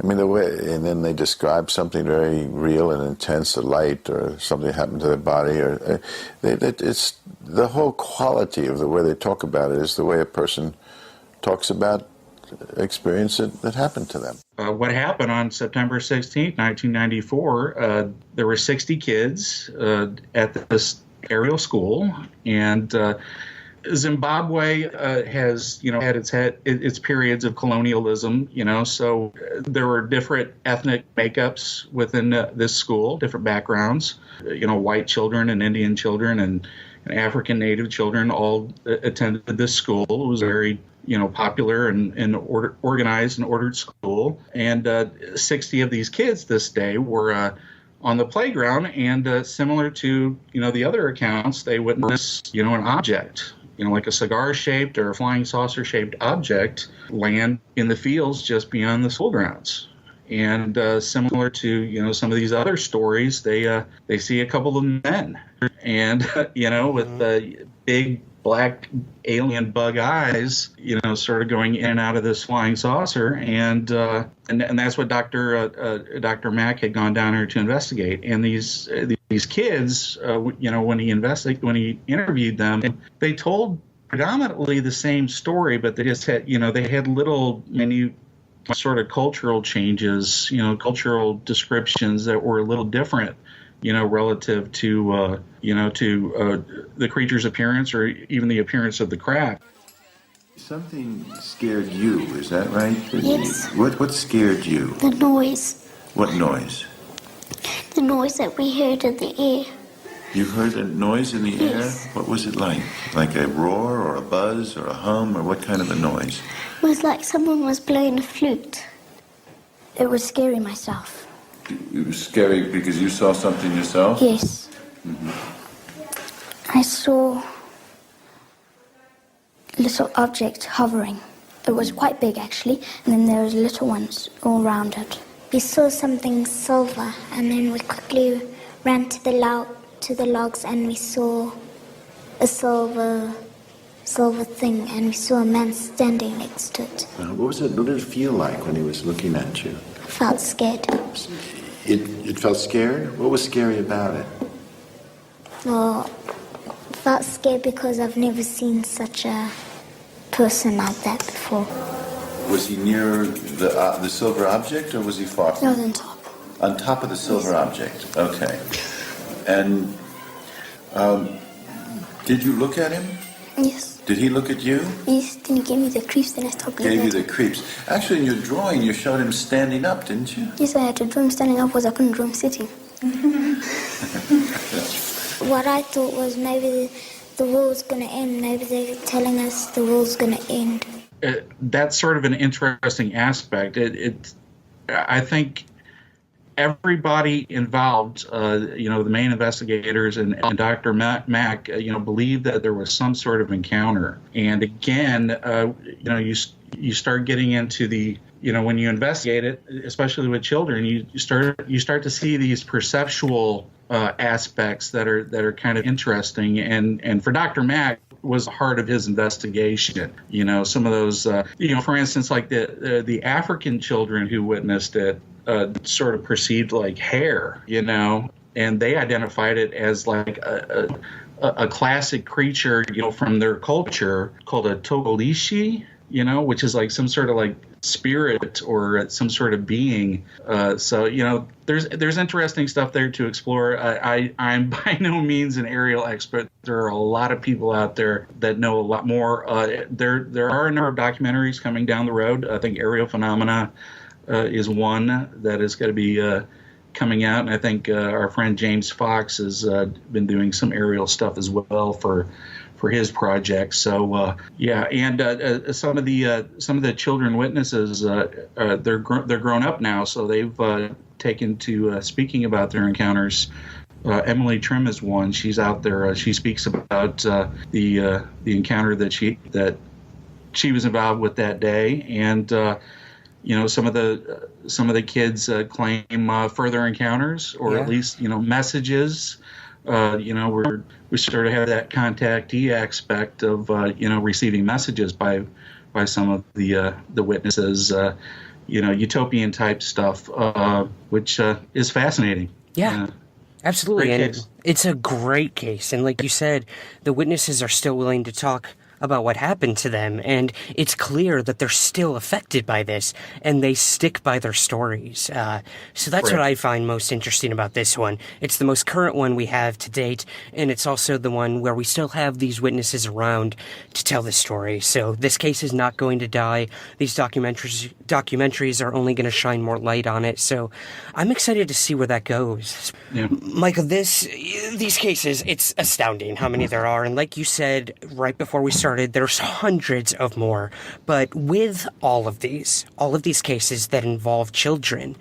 I mean, the way, and then they describe something very real and intense, a light or something happened to their body, or it's the whole quality of the way they talk about it is the way a person talks about experience that happened to them. What happened on September 16th, 1994, there were 60 kids at this Ariel School, and Zimbabwe has, had its periods of colonialism, so there were different ethnic makeups within this school, different backgrounds, white children and Indian children and African native children all attended this school. It was very, popular and organized and ordered school. And 60 of these kids this day were on the playground, and similar to, the other accounts, they witnessed, an object, like a cigar-shaped or a flying saucer-shaped object land in the fields just beyond the school grounds. And similar to, some of these other stories, they see a couple of men, and, with big black alien bug eyes, sort of going in and out of this flying saucer, and that's what Dr. Mack had gone down there to investigate. And these kids, when he interviewed them, they told predominantly the same story, but they just had, they had little sort of cultural changes, cultural descriptions that were a little different, relative to, the creature's appearance or even the appearance of the craft. Something scared you, is that right? Yes. What scared you? The noise. What noise? The noise that we heard in the air. You heard a noise in the Yes. air? What was it like? Like a roar or a buzz or a hum, or what kind of a noise? It was like someone was blowing a flute. It was scary myself. It was scary because you saw something yourself? Yes. I saw a little object hovering. It was quite big, actually, and then there was little ones all around it. We saw something silver, and then we quickly ran to the logs, and we saw a silver thing, and we saw a man standing next to it. What did it feel like when he was looking at you? I felt scared. It felt scared? What was scary about it? Well, I felt scared because I've never seen such a person like that before. Was he near the silver object, or was he far from He it? was on top. On top of the silver object, okay. And did you look at him? Yes. Did he look at you? Yes, then he gave me the creeps, then I stopped looking Gave you at the him. creeps. Actually, in your drawing, you showed him standing up, didn't you? Yes, I had to draw him standing up because I couldn't draw him sitting. What I thought was maybe the world's going to end. Maybe they're telling us the world's going to end. That's sort of an interesting aspect. I think everybody involved, the main investigators and Dr. Mack, believed that there was some sort of encounter. And again, you start getting into the, when you investigate it, especially with children, you start to see these perceptual aspects that are kind of interesting. And for Dr. Mack, was the heart of his investigation. Some of those, for instance, like the African children who witnessed it, sort of perceived like hair, and they identified it as like a classic creature, from their culture called a togolishi, which is like some sort of like spirit or some sort of being. So, there's interesting stuff there to explore. I'm by no means an aerial expert. There are a lot of people out there that know a lot more. There are a number of documentaries coming down the road. I think Aerial Phenomena is one that is going to be coming out, and I think our friend James Fox has been doing some aerial stuff as well for his project. So and some of the children witnesses, they're grown up now, so they've taken to speaking about their encounters. Emily Trim is one. She's out there. She speaks about the encounter that she was involved with that day, and some of the kids claim further encounters, or at least messages. We sort of have that contactee aspect of receiving messages by some of the witnesses. utopian type stuff, which is fascinating. Yeah. Absolutely. Great And case. it's a great case. And like you said, the witnesses are still willing to talk about what happened to them. And it's clear that they're still affected by this and they stick by their stories. So that's what I find most interesting about this one. It's the most current one we have to date. And it's also the one where we still have these witnesses around to tell the story. So this case is not going to die. These documentaries are only going to shine more light on it. So I'm excited to see where that goes. Yeah. Michael, these cases, it's astounding how many there are. And like you said right before we started, there's hundreds of more. But with all of these cases that involve children,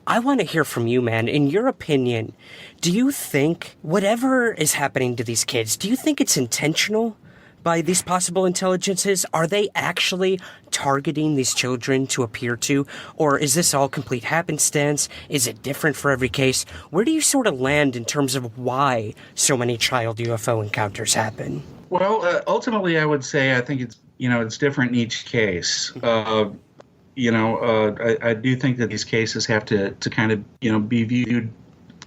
I want to hear from you, man. In your opinion, do you think whatever is happening to these kids, do you think it's intentional by these possible intelligences? Are they actually targeting these children to appear to? Or is this all complete happenstance? Is it different for every case? Where do you sort of land in terms of why so many child UFO encounters happen? Well, ultimately, I would say I think it's different in each case. I do think that these cases have to kind of be viewed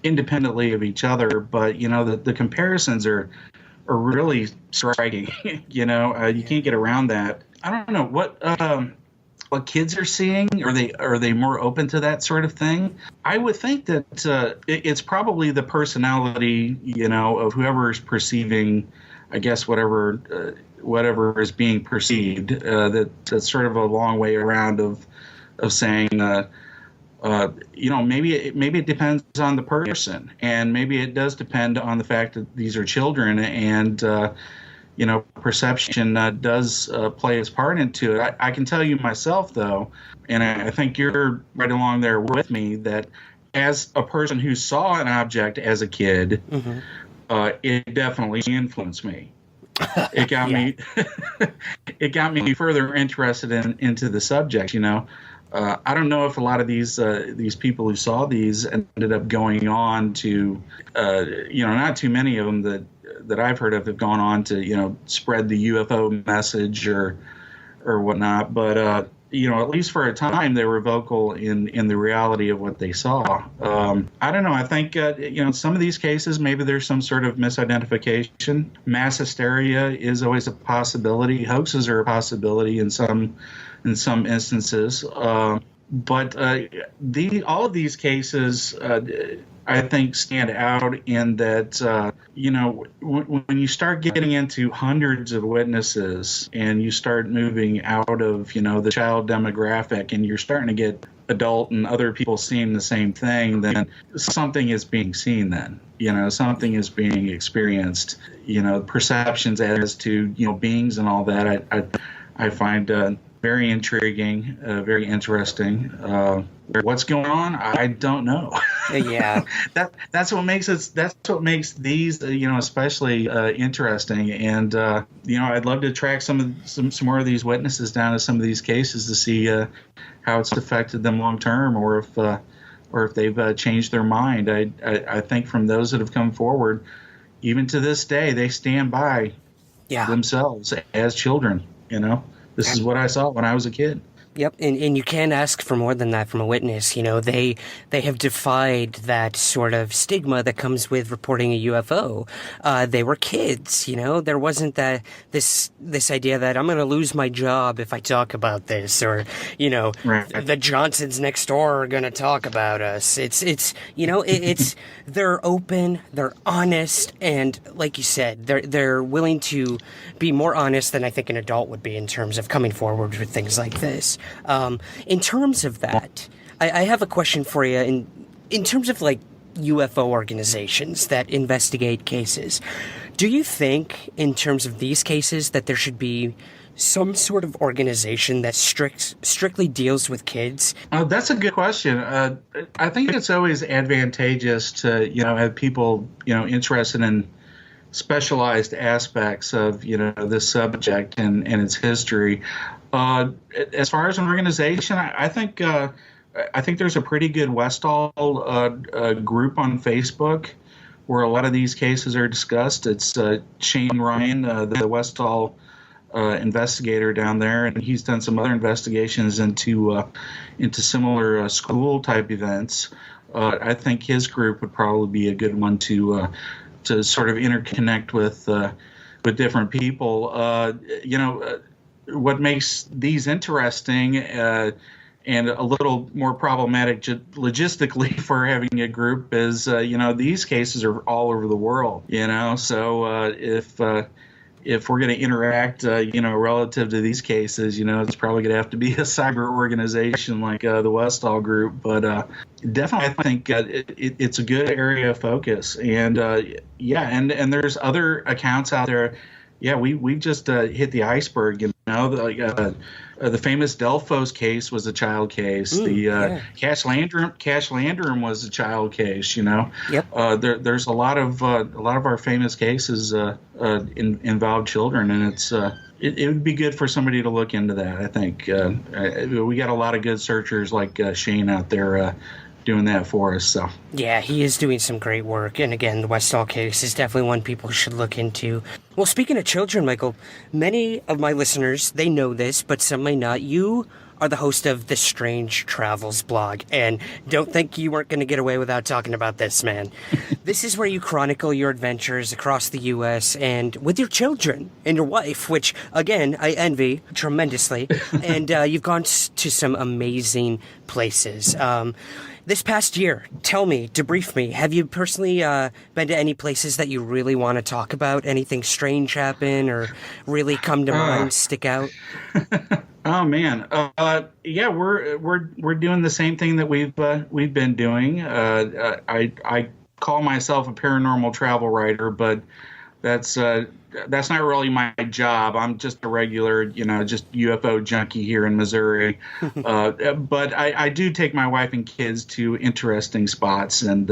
independently of each other, but the comparisons are really striking. You can't get around that. I don't know what kids are seeing. Are they more open to that sort of thing? I would think that it's probably the personality, of whoever is perceiving, I guess, whatever is being perceived. That's sort of a long way around of saying, maybe it depends on the person, and maybe it does depend on the fact that these are children, and perception does play its part into it. I can tell you myself, though, and I think you're right along there with me, that as a person who saw an object as a kid, it definitely influenced me. It got me. It got me further interested into the subject. I don't know if a lot of these people who saw these ended up going on to, not too many of them that I've heard of have gone on to, spread the UFO message or whatnot. But at least for a time, they were vocal in the reality of what they saw. I don't know. I think, in some of these cases, maybe there's some sort of misidentification. Mass hysteria is always a possibility. Hoaxes are a possibility in some instances. But all of these cases, I think, stand out in that, when you start getting into hundreds of witnesses and you start moving out of, the child demographic, and you're starting to get adult and other people seeing the same thing, then something is being seen then. Something is being experienced. Perceptions as to, beings and all that, I find very intriguing, very interesting. What's going on? I don't know. Yeah, that's what makes it. That's what makes these, especially interesting. And I'd love to track some more of these witnesses down to some of these cases to see how it's affected them long term, or if they've changed their mind. I think from those that have come forward, even to this day, they stand by themselves as children. This is what I saw when I was a kid. Yep, and you can't ask for more than that from a witness. They have defied that sort of stigma that comes with reporting a UFO. They were kids, There wasn't this idea that I'm going to lose my job if I talk about this, or the Johnsons next door are going to talk about us. It's they're open, they're honest, and like you said, they're willing to be more honest than I think an adult would be in terms of coming forward with things like this. In terms of that, I have a question for you. In terms of like UFO organizations that investigate cases, do you think in terms of these cases that there should be some sort of organization that strictly deals with kids? That's a good question. I think it's always advantageous to, have people, interested in specialized aspects of, this subject and its history. As far as an organization, I think there's a pretty good Westall group on Facebook where a lot of these cases are discussed. It's Shane Ryan, the Westall investigator down there, and he's done some other investigations into similar school type events. I think his group would probably be a good one to sort of interconnect with different people. What makes these interesting and a little more problematic logistically for having a group is, these cases are all over the world, so if we're going to interact, relative to these cases, it's probably going to have to be a cyber organization like the Westall group. But definitely, I think it's a good area of focus. And and there's other accounts out there. Yeah, we just hit the iceberg. The famous Delphos case was a child case. Cash Landrum was a child case. Yep. There's a lot of our famous cases involve children, and it would be good for somebody to look into that. I think we got a lot of good searchers like Shane out there doing that for us. So yeah, he is doing some great work, and again, the Westall case is definitely one people should look into. Well, speaking of children, Michael, many of my listeners, they know this, but some may not. You are the host of the Strange Travels blog, and don't think you weren't going to get away without talking about this, man. This is where you chronicle your adventures across the U.S. and with your children and your wife, which, again, I envy tremendously, and you've gone to some amazing places. This past year, tell me, debrief me, have you personally been to any places that you really want to talk about? Anything strange happen or really come to mind, stick out? Oh man, we're doing the same thing that we've been doing. I call myself a paranormal travel writer, but that's not really my job. I'm just a regular, just UFO junkie here in Missouri. But I do take my wife and kids to interesting spots, and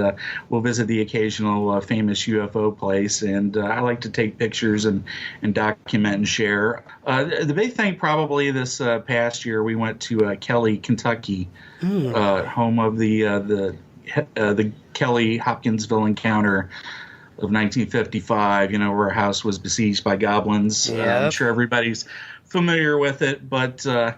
we'll visit the occasional famous UFO place. And I like to take pictures and document and share. The big thing probably this past year, we went to Kelly, Kentucky, home of the Kelly Hopkinsville encounter of 1955, where a house was besieged by goblins. Yep. I'm sure everybody's familiar with it, but I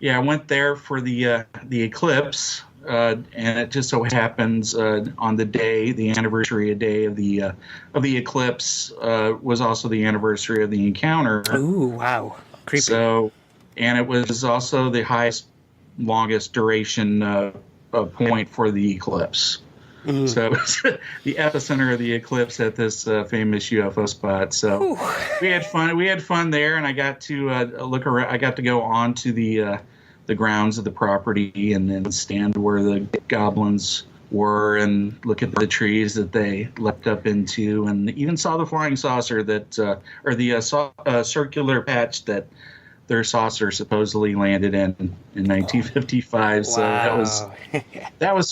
went there for the eclipse, and it just so happens on the anniversary day of the eclipse was also the anniversary of the encounter. Ooh, wow, creepy. So, and it was also the longest duration point for the eclipse. Mm-hmm. So it was the epicenter of the eclipse at this famous UFO spot. So we had fun. We had fun there, and I got to look around. I got to go on to the grounds of the property and then stand where the goblins were and look at the trees that they leapt up into, and even saw the flying saucer or the circular patch that their saucer supposedly landed in 1955. So wow. that was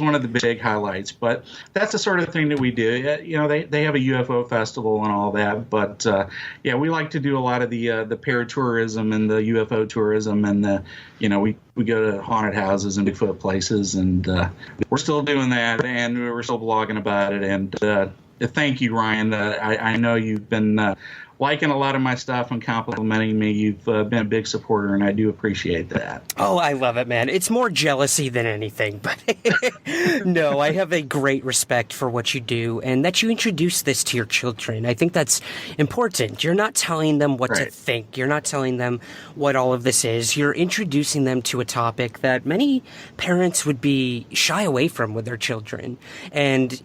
one of the big highlights. But that's the sort of thing that we do. They have a UFO festival and all that. But we like to do a lot of the paratourism and the UFO tourism, and we go to haunted houses and Bigfoot places, and we're still doing that, and we're still blogging about it. And thank you, Ryan. I know you've been liking a lot of my stuff and complimenting me. You've been a big supporter, and I do appreciate that. Oh, I love it, man. It's more jealousy than anything, but no, I have a great respect for what you do and that you introduce this to your children. I think that's important. You're not telling them what to think. You're not telling them what all of this is. You're introducing them to a topic that many parents would be shy away from with their children. And,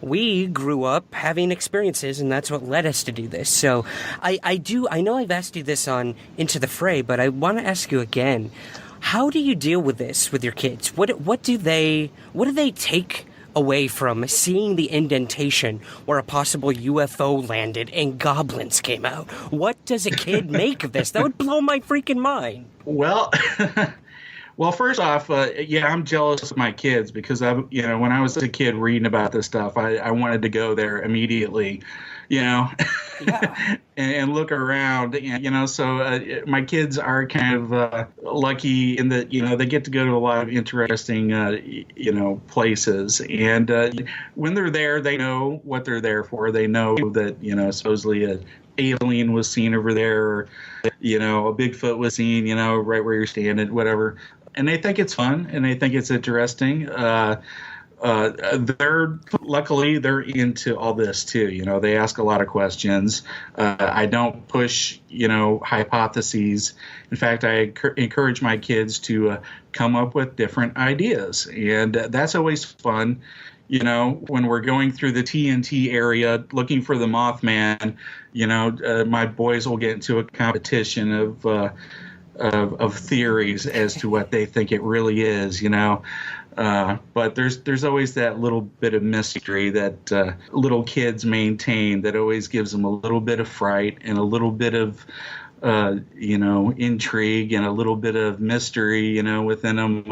we grew up having experiences, and that's what led us to do this. So I know I've asked you this on Into the Fray, but I want to ask you again, how do you deal with this with your kids? What do they take away from seeing the indentation where a possible UFO landed and goblins came out? What does a kid make of this? That would blow my freaking mind. Well, first off, I'm jealous of my kids because when I was a kid reading about this stuff, I wanted to go there immediately, and look around. And, so my kids are kind of lucky in that, they get to go to a lot of interesting, places. And when they're there, they know what they're there for. They know that, supposedly an alien was seen over there, or, a Bigfoot was seen, right where you're standing, whatever. And they think it's fun, and they think it's interesting. They're into all this too. They ask a lot of questions. I don't push, hypotheses. In fact, I encourage my kids to come up with different ideas, and that's always fun. When we're going through the TNT area looking for the Mothman, my boys will get into a competition of theories as to what they think it really is, but there's always that little bit of mystery that little kids maintain that always gives them a little bit of fright and a little bit of intrigue and a little bit of mystery, within them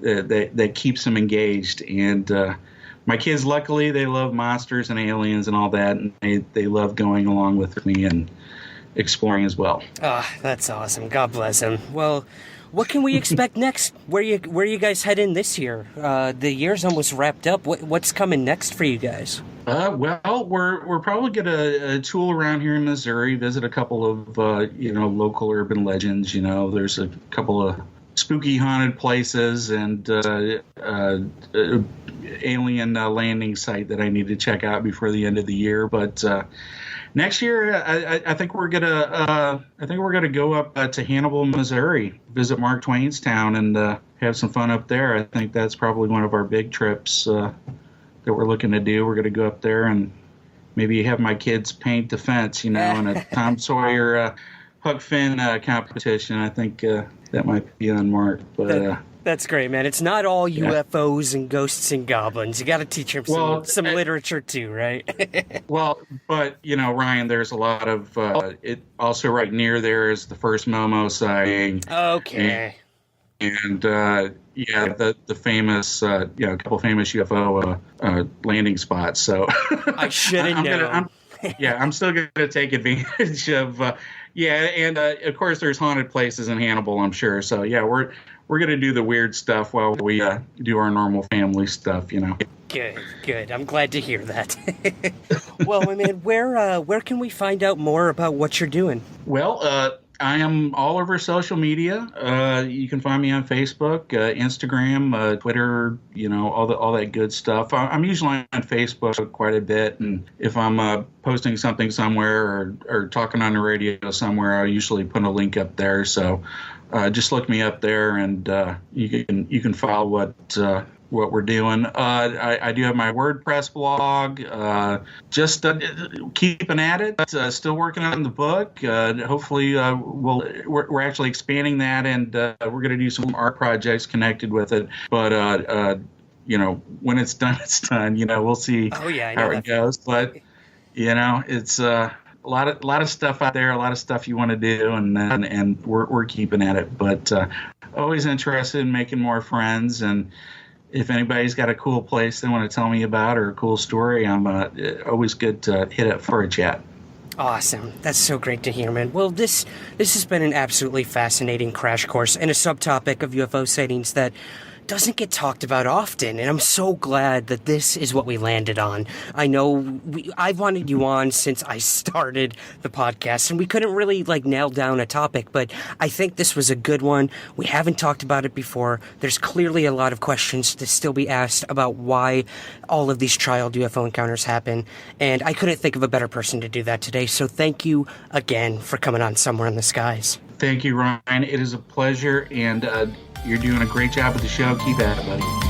that keeps them engaged. And my kids, luckily, they love monsters and aliens and all that, and they love going along with me and exploring as well. That's awesome. God bless them. Well, what can we expect next? Where you guys head in this year? The year's almost wrapped up. What's coming next for you guys? Well, we're probably gonna tool around here in Missouri, visit a couple of local urban legends. There's a couple of spooky haunted places and alien landing site that I need to check out before the end of the year. But next year, I think we're gonna go up to Hannibal, Missouri, visit Mark Twain's town, and have some fun up there. I think that's probably one of our big trips that we're looking to do. We're gonna go up there and maybe have my kids paint the fence, in a Tom Sawyer Huck Finn competition. I think that might be on Mark, but. That's great, man. It's not all UFOs and ghosts and goblins. You got to teach them some literature too, right? Well, but Ryan, there's a lot of it. Also, right near there is the first Momo sighting. Okay. And the famous, a couple famous UFO landing spots. So I should have known. I'm still going to take advantage of. And of course, there's haunted places in Hannibal, I'm sure. So we're going to do the weird stuff while we do our normal family stuff, Good. I'm glad to hear that. Well, I mean, where can we find out more about what you're doing? Well, I am all over social media. You can find me on Facebook, Instagram, Twitter, all that good stuff. I'm usually on Facebook quite a bit, and if I'm posting something somewhere or talking on the radio somewhere, I usually put a link up there. So just look me up there, and you can follow what we're doing. I do have my WordPress blog. Just keeping at it. Still working on the book. Hopefully, we're actually expanding that, and we're going to do some art projects connected with it. But when it's done, it's done. We'll see how it goes. But it's a lot of stuff out there, a lot of stuff you want to do, and we're keeping at it. But always interested in making more friends, and if anybody's got a cool place they want to tell me about or a cool story, I'm always good to hit up for a chat. Awesome. That's so great to hear, man. Well, this has been an absolutely fascinating crash course in a subtopic of UFO sightings that doesn't get talked about often, and I'm so glad that this is what we landed on. I know I've wanted you on since I started the podcast, and we couldn't really nail down a topic, but I think this was a good one. We haven't talked about it before. There's clearly a lot of questions to still be asked about why all of these child UFO encounters happen, and I couldn't think of a better person to do that today, so thank you again for coming on Somewhere in the Skies. Thank you, Ryan. It is a pleasure, and you're doing a great job with the show. Keep at it, buddy.